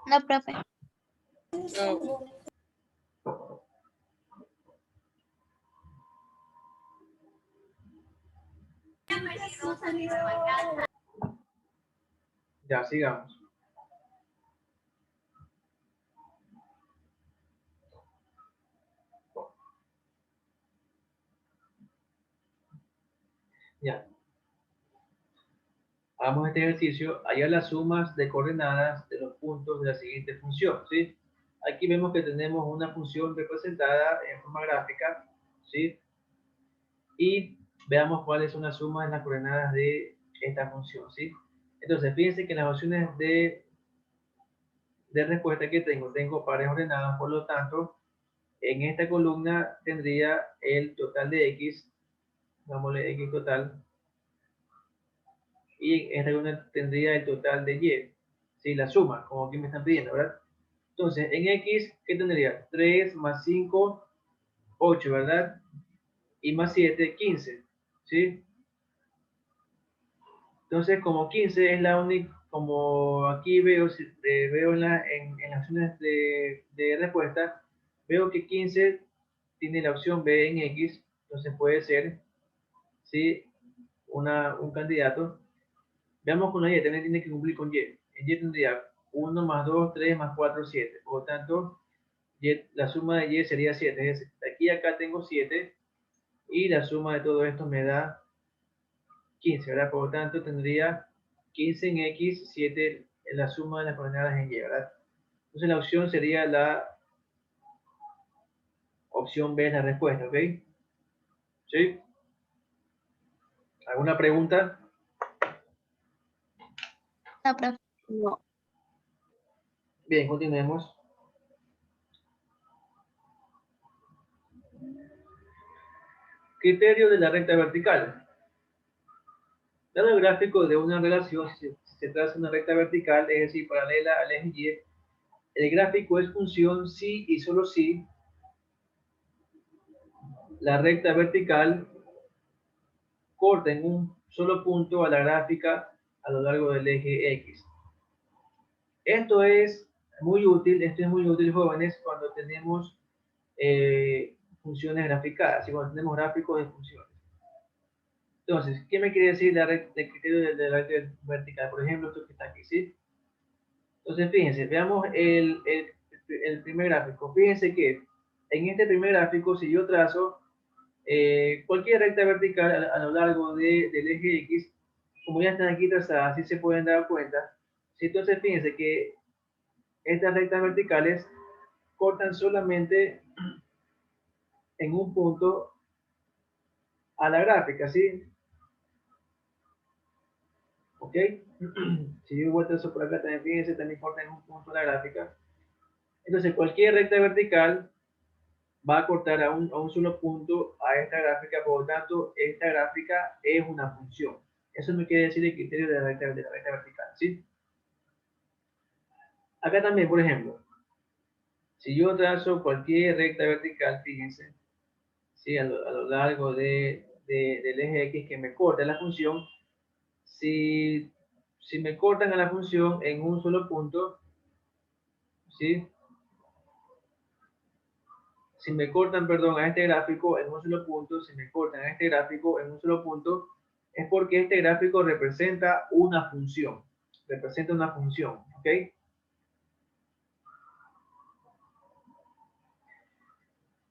[SPEAKER 2] No, profe.
[SPEAKER 3] No.
[SPEAKER 1] Ya, sigamos. Ya. Hagamos este ejercicio. Hallar las sumas de coordenadas de los puntos de la siguiente función, ¿sí? Aquí vemos que tenemos una función representada en forma gráfica, ¿sí? Y veamos cuáles son las sumas de las coordenadas de esta función, ¿sí? Entonces, fíjense que en las opciones de respuesta que tengo pares ordenadas, por lo tanto, en esta columna tendría el total de x, dámosle x total, y en esta columna tendría el total de y, ¿sí? La suma, como aquí me están pidiendo, ¿verdad? Entonces, en x, ¿qué tendría? 3 más 5, 8, ¿verdad? Y más 7, 15, ¿sí? Entonces, como 15 es la única, como aquí veo, veo en las opciones de respuesta, veo que 15 tiene la opción B en X, entonces puede ser, ¿sí? Un candidato. Veamos con la Y, también tiene que cumplir con Y. En Y tendría 1 más 2, 3 más 4, 7. Por lo tanto, la suma de Y sería 7. Es decir, de aquí a acá tengo 7 y la suma de todo esto me da 15, ¿verdad? Por lo tanto, tendría 15 en X, 7 en la suma de las coordenadas en Y, ¿verdad? Entonces, la opción sería la opción B, es la respuesta, ¿ok? ¿Sí? ¿Alguna pregunta?
[SPEAKER 2] No, profe.
[SPEAKER 3] No.
[SPEAKER 1] Bien, continuemos. Criterio de la recta vertical. Dado el gráfico de una relación, si se traza una recta vertical, es decir, paralela al eje Y, el gráfico es función si y solo si la recta vertical corta en un solo punto a la gráfica a lo largo del eje X. Esto es esto es muy útil, jóvenes, cuando tenemos funciones graficadas y cuando tenemos gráficos de funciones. Entonces, ¿qué me quiere decir el criterio de la recta vertical? Por ejemplo, esto que está aquí, ¿sí? Entonces, fíjense, veamos el primer gráfico. Fíjense que en este primer gráfico, si yo trazo cualquier recta vertical a lo largo del eje X, como ya están aquí trazadas, así se pueden dar cuenta. ¿Sí? Entonces, fíjense que estas rectas verticales cortan solamente en un punto a la gráfica, ¿sí? ¿Ok? Si yo vuelto eso por acá, también fíjense, también corta en un punto a la gráfica. Entonces, cualquier recta vertical va a cortar a un solo punto a esta gráfica, por lo tanto, esta gráfica es una función. Eso me quiere decir el criterio de la recta vertical, ¿sí? Acá también, por ejemplo, si yo trazo cualquier recta vertical, fíjense, ¿sí? A lo largo del eje X que me corta la función, si, si me cortan a la función en un solo punto, ¿sí? Si me cortan, perdón, a este gráfico en un solo punto, si me cortan a este gráfico en un solo punto, es porque este gráfico representa una función. Representa una función, ¿ok?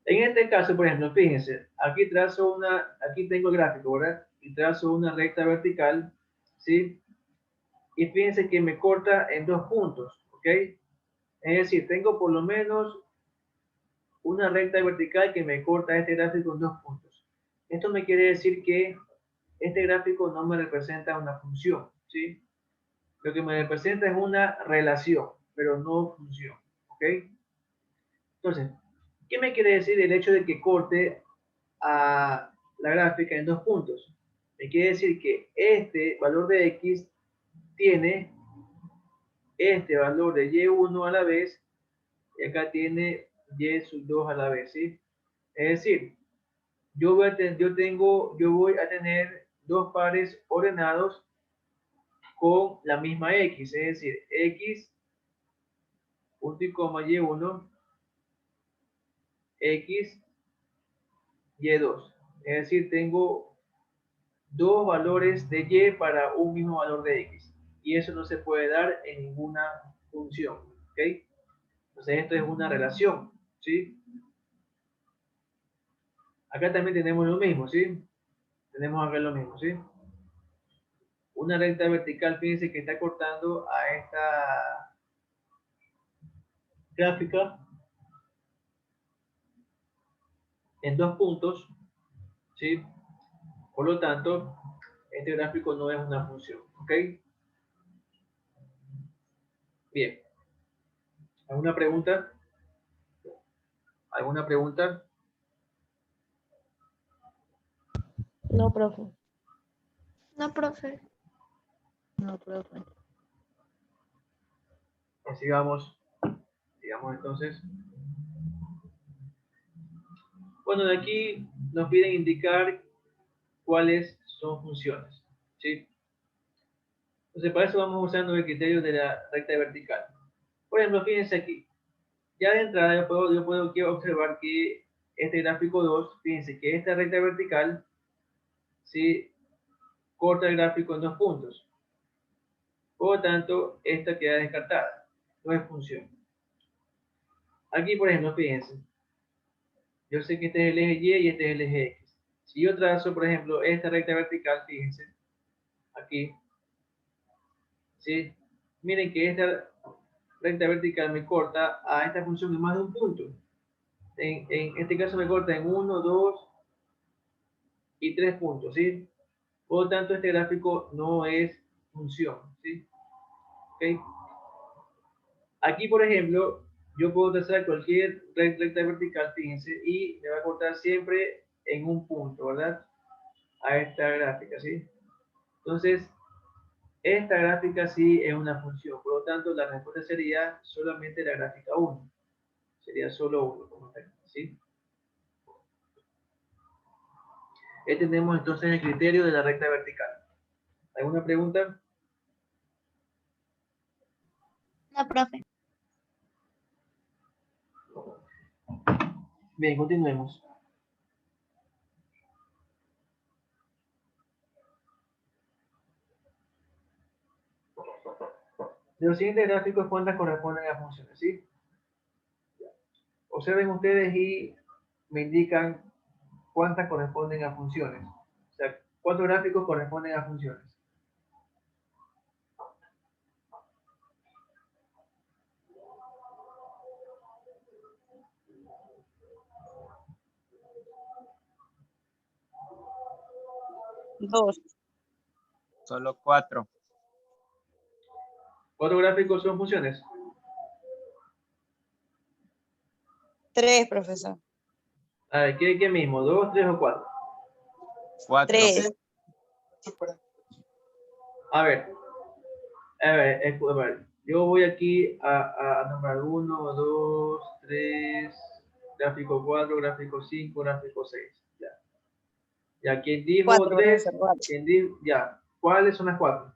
[SPEAKER 1] En este caso, por ejemplo, fíjense, aquí tengo el gráfico, ¿verdad? Y trazo una recta vertical, ¿sí? Y fíjense que me corta en dos puntos, ¿ok? Es decir, tengo por lo menos una recta vertical que me corta este gráfico en dos puntos. Esto me quiere decir que este gráfico no me representa una función, ¿sí? Lo que me representa es una relación, pero no función, ¿ok? Entonces, ¿qué me quiere decir el hecho de que corte a la gráfica en dos puntos? Me quiere decir que este valor de x tiene este valor de y1 a la vez y acá tiene y sub 2 a la vez, ¿sí? Es decir, yo voy a tener dos pares ordenados con la misma X, es decir, X, punto y coma, Y1, X, Y2. Es decir, tengo dos valores de Y para un mismo valor de X. Y eso no se puede dar en ninguna función. ¿Ok? Entonces esto es una relación. ¿Sí? Acá también tenemos lo mismo. ¿Sí? Tenemos acá lo mismo. ¿Sí? Una recta vertical, fíjense que está cortando a esta gráfica en dos puntos. ¿Sí? Por lo tanto, este gráfico no es una función. ¿Ok? Bien. ¿Alguna pregunta? ¿Alguna pregunta?
[SPEAKER 3] No, profe.
[SPEAKER 2] No, profe.
[SPEAKER 3] No, profe.
[SPEAKER 1] Sigamos entonces. Bueno, de aquí nos piden indicar cuáles son funciones. ¿Sí? Entonces, para eso vamos usando el criterio de la recta vertical. Por ejemplo, fíjense aquí. Ya de entrada quiero observar que este gráfico 2, fíjense que esta recta vertical, ¿sí?, corta el gráfico en dos puntos. Por lo tanto, esta queda descartada. No es función. Aquí, por ejemplo, fíjense. Yo sé que este es el eje Y y este es el eje X. Si yo trazo, por ejemplo, esta recta vertical, fíjense, aquí, ¿sí? Miren que esta recta vertical me corta a esta función en más de un punto. En este caso me corta en 1, 2 y 3 puntos, ¿sí? Por lo tanto, este gráfico no es función, ¿sí? ¿Okay? Aquí, por ejemplo, yo puedo trazar cualquier recta vertical, fíjense, y me va a cortar siempre en un punto, ¿verdad? A esta gráfica, ¿sí? Entonces, esta gráfica sí es una función, por lo tanto, la respuesta sería solamente la gráfica 1. Sería solo 1, como está aquí, ¿sí? Tenemos entonces el criterio de la recta vertical. ¿Alguna pregunta?
[SPEAKER 2] No, profe.
[SPEAKER 1] Bien, continuemos. De los siguientes gráficos, ¿cuántas corresponden a funciones? ¿Sí? Observen ustedes y me indican cuántas corresponden a funciones. O sea, ¿cuántos gráficos corresponden a funciones?
[SPEAKER 3] Dos.
[SPEAKER 4] Solo 4.
[SPEAKER 1] ¿Cuántos gráficos son funciones?
[SPEAKER 3] Tres, profesor.
[SPEAKER 1] A ver, ¿qué mismo? ¿2, 3 o 4?
[SPEAKER 4] 4.
[SPEAKER 3] Tres.
[SPEAKER 1] A ver, a ver, yo voy aquí a nombrar 1, 2, 3, gráfico 4, gráfico 5, gráfico 6. Ya. Ya, ¿quién dijo
[SPEAKER 3] Cuatro,
[SPEAKER 1] 3?
[SPEAKER 3] profesor. Cuatro.
[SPEAKER 1] ¿Quién dijo? Ya. ¿Cuáles son las 4?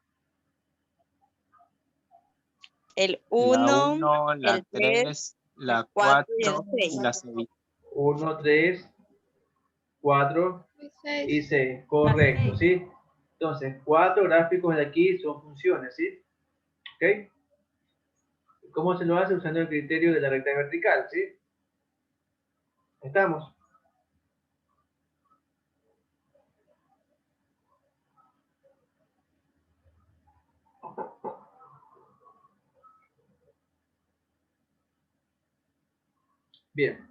[SPEAKER 3] El
[SPEAKER 4] La
[SPEAKER 3] 1,
[SPEAKER 4] 1, la
[SPEAKER 3] el 3,
[SPEAKER 4] 3,
[SPEAKER 3] el
[SPEAKER 4] la
[SPEAKER 3] 4 y el
[SPEAKER 4] 4 y
[SPEAKER 3] 6.
[SPEAKER 4] la 6.
[SPEAKER 1] 1, 3, 4 y 6. Correcto, ¿sí? Entonces, 4 gráficos de aquí son funciones, ¿sí? ¿Ok? ¿Cómo se lo hace? Usando el criterio de la recta vertical, ¿sí? ¿Estamos? Bien.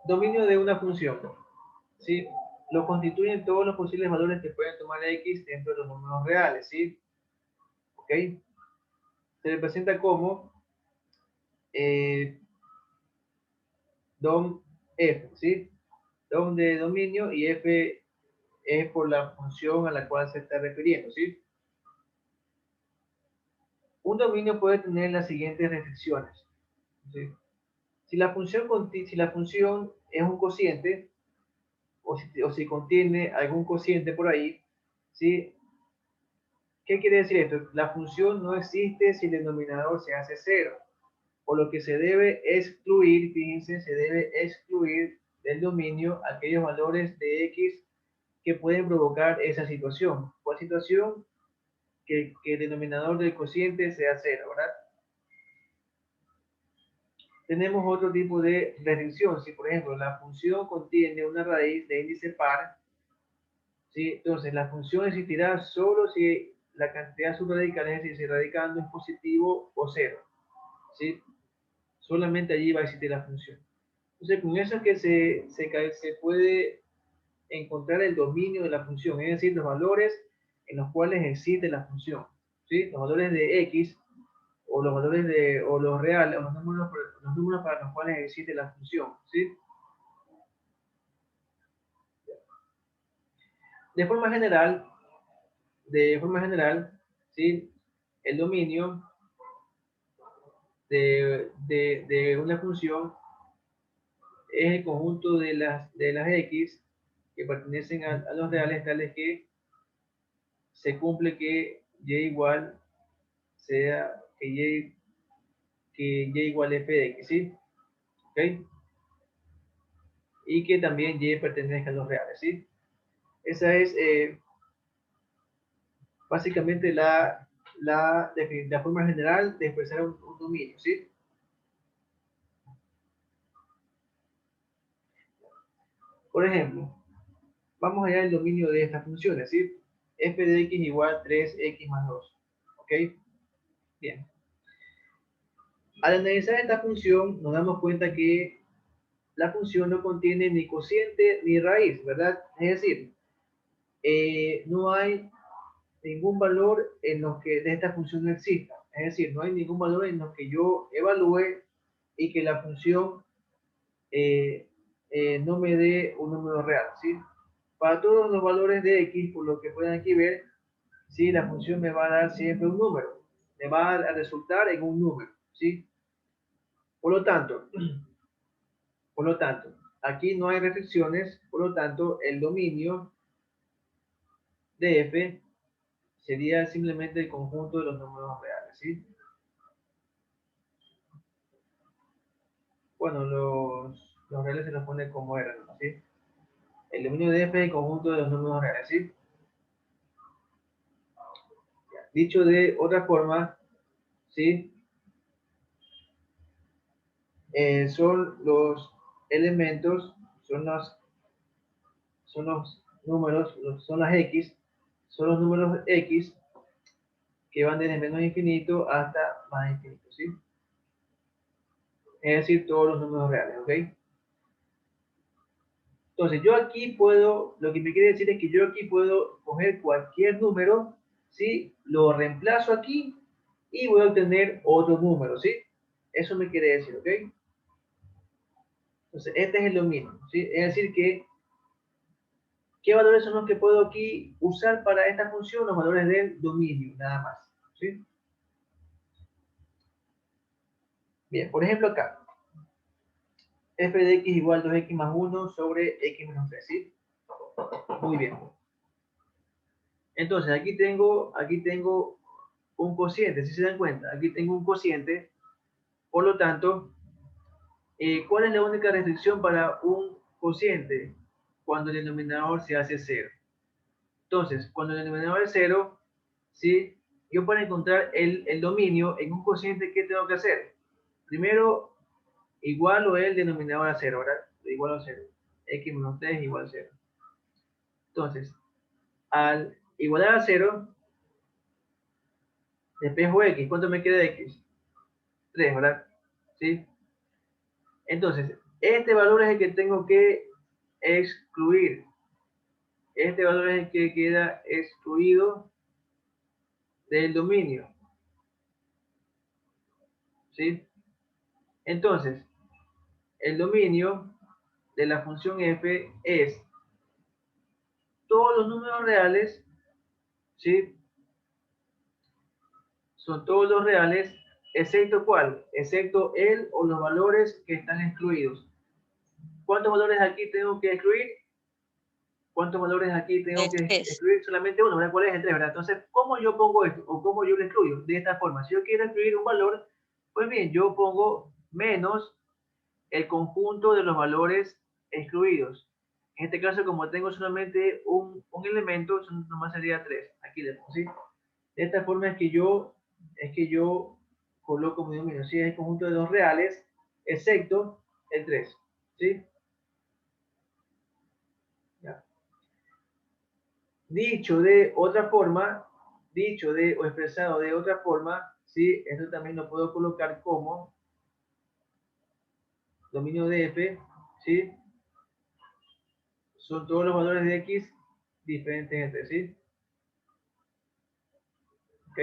[SPEAKER 1] Dominio de una función, ¿sí? Lo constituyen todos los posibles valores que pueden tomar X dentro de los números reales, ¿sí? ¿Ok? Se representa como dom f, ¿sí? Dom de dominio y f es por la función a la cual se está refiriendo, ¿sí? Un dominio puede tener las siguientes restricciones, ¿sí? Si la función es un cociente, o si contiene algún cociente por ahí, ¿sí? ¿Qué quiere decir esto? La función no existe si el denominador se hace cero. O lo que se debe excluir, fíjense, se debe excluir del dominio aquellos valores de x que pueden provocar esa situación. ¿Cuál situación? Que el denominador del cociente sea cero, ¿verdad? Tenemos otro tipo de restricción. Si, por ejemplo, la función contiene una raíz de índice par, ¿sí? Entonces la función existirá solo si la cantidad subradical, es decir, si el radicando es positivo o cero, ¿sí? Solamente allí va a existir la función. Entonces, con eso es que se puede encontrar el dominio de la función, es decir, los valores en los cuales existe la función, ¿sí? Los valores de x o los valores de, o los reales, o los números para los cuales existe la función, ¿sí? De forma general, ¿sí? El dominio de una función es el conjunto de las x que pertenecen a los reales, tales que se cumple que y igual sea que y igual f de x, ¿sí? ¿Ok? Y que también y pertenezca a los reales, ¿sí? Esa es básicamente la forma general de expresar un dominio, ¿sí? Por ejemplo, vamos allá al dominio de estas funciones, ¿sí? F de x igual 3x más 2, ¿ok? Bien. Al analizar esta función, nos damos cuenta que la función no contiene ni cociente ni raíz, ¿verdad? Es decir, no hay ningún valor en los que de esta función no exista. Es decir, no hay ningún valor en los que yo evalúe y que la función eh, no me dé un número real, ¿sí? Para todos los valores de x, por lo que pueden aquí ver, ¿sí? La función me va a dar siempre un número. Me va a resultar en un número, ¿sí? Por lo tanto, aquí no hay restricciones, por lo tanto, el dominio de f sería simplemente el conjunto de los números reales, ¿sí? Bueno, los reales se los pone como eran, ¿sí? El dominio de f es el conjunto de los números reales, ¿sí? Dicho de otra forma, ¿sí? Son los elementos, son los números, son las x, son los números x que van desde menos infinito hasta más infinito, ¿sí? Es decir, todos los números reales, ¿ok? Entonces, yo aquí puedo, lo que me quiere decir es que yo aquí puedo coger cualquier número, ¿sí? Lo reemplazo aquí y voy a obtener otro número, ¿sí? Eso me quiere decir, ¿ok? Entonces, este es el dominio, ¿sí? Es decir, que ¿qué valores son los que puedo aquí usar para esta función? Los valores del dominio, nada más, ¿sí? Bien, por ejemplo acá, f de x igual 2x más 1 sobre x menos 3, ¿sí? Muy bien. Entonces, aquí tengo un cociente, si se dan cuenta, aquí tengo un cociente, por lo tanto, ¿cuál es la única restricción para un cociente? Cuando el denominador se hace cero. Entonces, cuando el denominador es cero, ¿sí? Yo para encontrar el dominio en un cociente, ¿qué tengo que hacer? Primero, igualo el denominador a cero, ¿verdad? Igual a cero. X menos 3 igual a cero. Entonces, al igualar a cero, despejo x. ¿Cuánto me queda de x? 3, ¿verdad? ¿Sí? Entonces, este valor es el que tengo que excluir. Este valor es el que queda excluido del dominio. ¿Sí? Entonces, el dominio de la función f es todos los números reales, ¿sí? Son todos los reales, excepto ¿cuál? Excepto el o los valores que están excluidos. ¿Cuántos valores aquí tengo que excluir? ¿Cuántos valores aquí tengo
[SPEAKER 3] El
[SPEAKER 1] que
[SPEAKER 3] 3.
[SPEAKER 1] excluir? Solamente uno, ¿verdad? ¿Cuál es el 3, verdad? Entonces, ¿cómo yo pongo esto? ¿O cómo yo lo excluyo? De esta forma. Si yo quiero excluir un valor, pues bien, yo pongo menos el conjunto de los valores excluidos. En este caso, como tengo solamente un elemento, nomás sería 3. Aquí le pongo, ¿sí? De esta forma es que yo coloco mi dominio, ¿sí? Es el conjunto de dos reales, excepto el 3, ¿sí? Ya. Dicho de otra forma, dicho de o expresado de otra forma, ¿sí? Esto también lo puedo colocar como dominio de f, ¿sí? Son todos los valores de x diferentes entre sí. ¿Ok?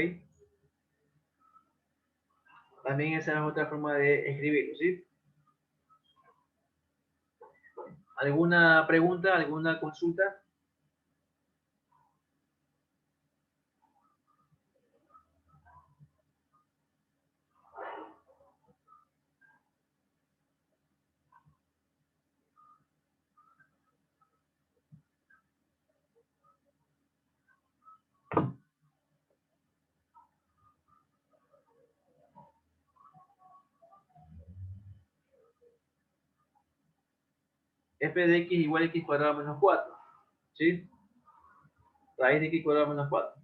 [SPEAKER 1] También esa es otra forma de escribirlo, ¿sí? ¿Alguna pregunta, alguna consulta? F de x igual a x cuadrado menos 4, ¿sí? Raíz de x cuadrado menos 4.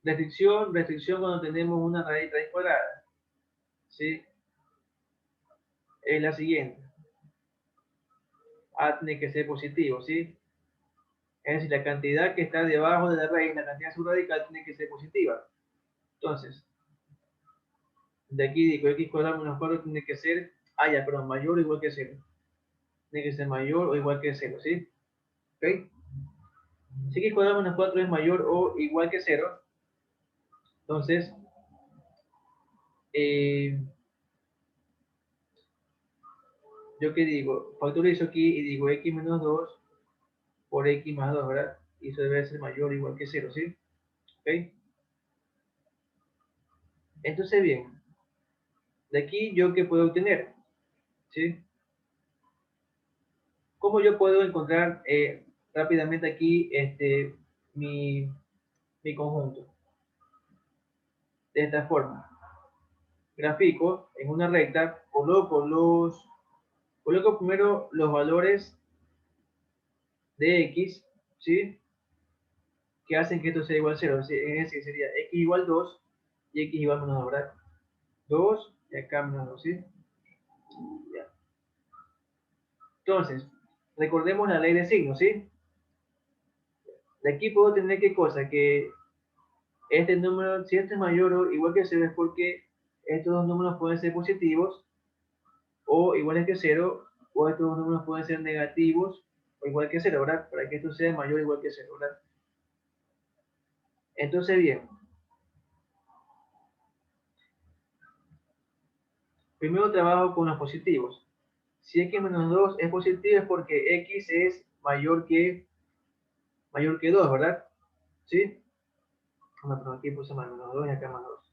[SPEAKER 1] Restricción cuando tenemos una raíz cuadrada, ¿sí? Es la siguiente. A tiene que ser positivo, ¿sí? Es decir, la cantidad que está debajo de la raíz, la cantidad subradical, tiene que ser positiva. Entonces, de aquí digo x cuadrado menos 4 tiene que ser, perdón, mayor o igual que 0. Tiene que ser mayor o igual que 0, ¿sí? ¿Ok? Si x cuadrado menos 4 es mayor o igual que 0, entonces, ¿yo qué digo? Factorizo aquí y digo x menos 2 por x más 2, ¿verdad? Y eso debe ser mayor o igual que 0, ¿sí? ¿Ok? Entonces, bien, de aquí yo qué puedo obtener, ¿sí? ¿Cómo yo puedo encontrar rápidamente aquí mi conjunto? De esta forma. Grafico en una recta, coloco primero los valores de x, ¿sí? Que hacen que esto sea igual a 0. Es decir, sería x igual 2 y x igual menos 2, ¿verdad? 2 y acá menos 2, ¿sí? Ya. Entonces, recordemos la ley de signos, ¿sí? De aquí puedo tener qué cosa, que este número, si este es mayor o igual que 0, es porque estos dos números pueden ser positivos o iguales que 0, o estos dos números pueden ser negativos o igual que 0, ¿verdad? Para que esto sea mayor o igual que 0, ¿verdad? Entonces, bien, primero trabajo con los positivos. Si x menos 2 es positivo es porque x es mayor que 2, ¿verdad? ¿Sí? Bueno, aquí puse más menos 2 y acá más 2.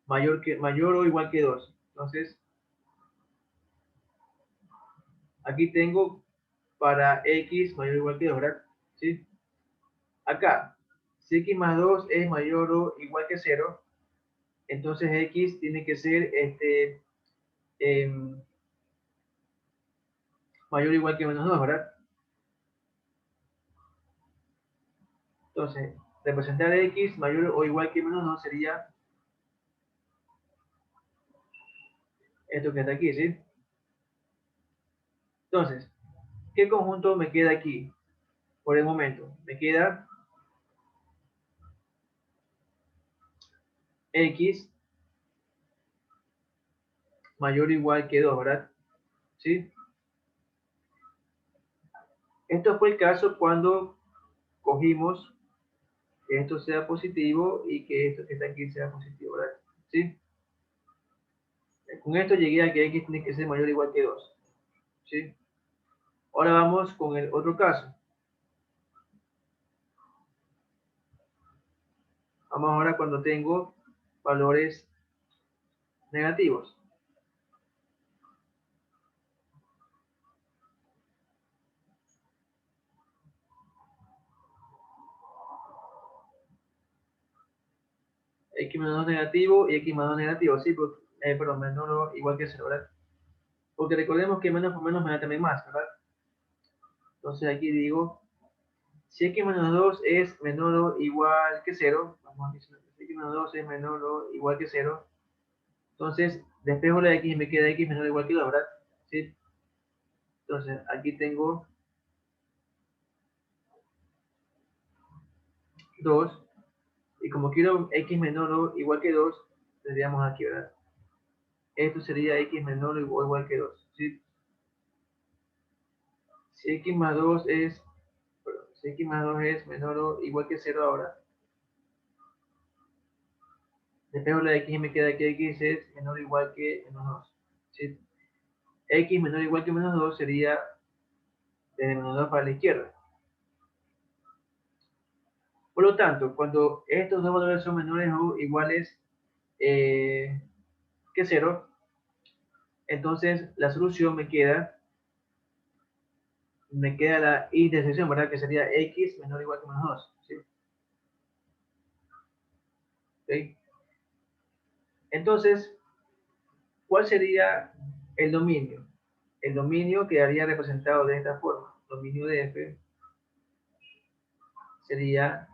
[SPEAKER 1] Mayor o igual que 2. Entonces, aquí tengo para x mayor o igual que 2, ¿verdad? ¿Sí? Acá, si x más 2 es mayor o igual que 0, entonces x tiene que ser mayor o igual que menos 2, ¿verdad? Entonces, representar x mayor o igual que menos 2 sería esto que está aquí, ¿sí? Entonces, ¿qué conjunto me queda aquí por el momento? Me queda x mayor o igual que 2, ¿verdad? ¿Sí? Esto fue el caso cuando cogimos que esto sea positivo y que esto que está aquí sea positivo, ¿verdad? ¿Sí? Con esto llegué a que x tiene que ser mayor o igual que 2, ¿sí? Ahora vamos con el otro caso. Vamos ahora cuando tengo valores negativos. X menos 2 negativo y X más 2 negativo, sí, perdón, menor o igual que 0, ¿verdad? Porque recordemos que menos por menos me da también más, ¿verdad? Entonces aquí digo, si X menos 2 es menor o igual que 0, vamos a decir, si X menos 2 es menor o igual que 0, entonces despejo la X y me queda X menor o igual que 2, ¿verdad? ¿Sí? Entonces aquí tengo 2, y como quiero X menor o igual que 2, tendríamos aquí, ¿verdad? Esto sería X menor o igual que 2, ¿sí? Si X más 2 es, perdón, si X más 2 es menor o igual que 0 ahora, despejo la X y me queda que X es menor o igual que menos 2, ¿sí? X menor o igual que menos 2 sería de menos 2 para la izquierda. Por lo tanto, cuando estos dos valores son menores o iguales que 0, entonces la solución me queda la intersección, ¿verdad? Que sería X menor o igual que menos 2, ¿sí? ¿Okay? Entonces, ¿cuál sería el dominio? El dominio quedaría representado de esta forma. Dominio de f sería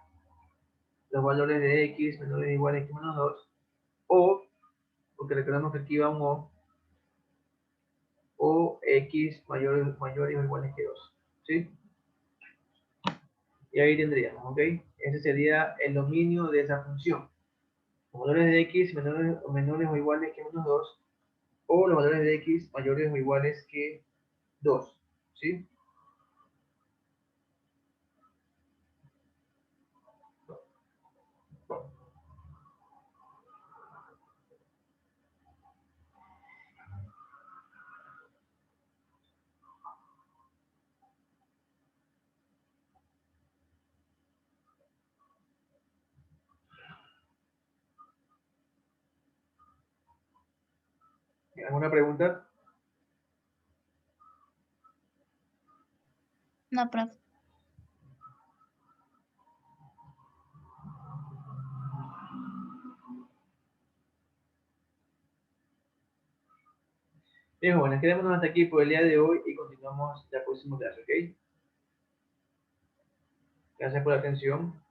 [SPEAKER 1] los valores de x menores o iguales que menos 2, o, porque recordemos que aquí va un o x mayores o iguales que 2. ¿Sí? Y ahí tendríamos, ¿ok? Ese sería el dominio de esa función. Los valores de x menores o iguales que menos 2, o los valores de x mayores o iguales que 2. ¿Sí? ¿Alguna pregunta?
[SPEAKER 2] No, profe.
[SPEAKER 1] Bien, jóvenes, quedémonos hasta aquí por el día de hoy y continuamos la próxima clase, ¿ok? Gracias por la atención.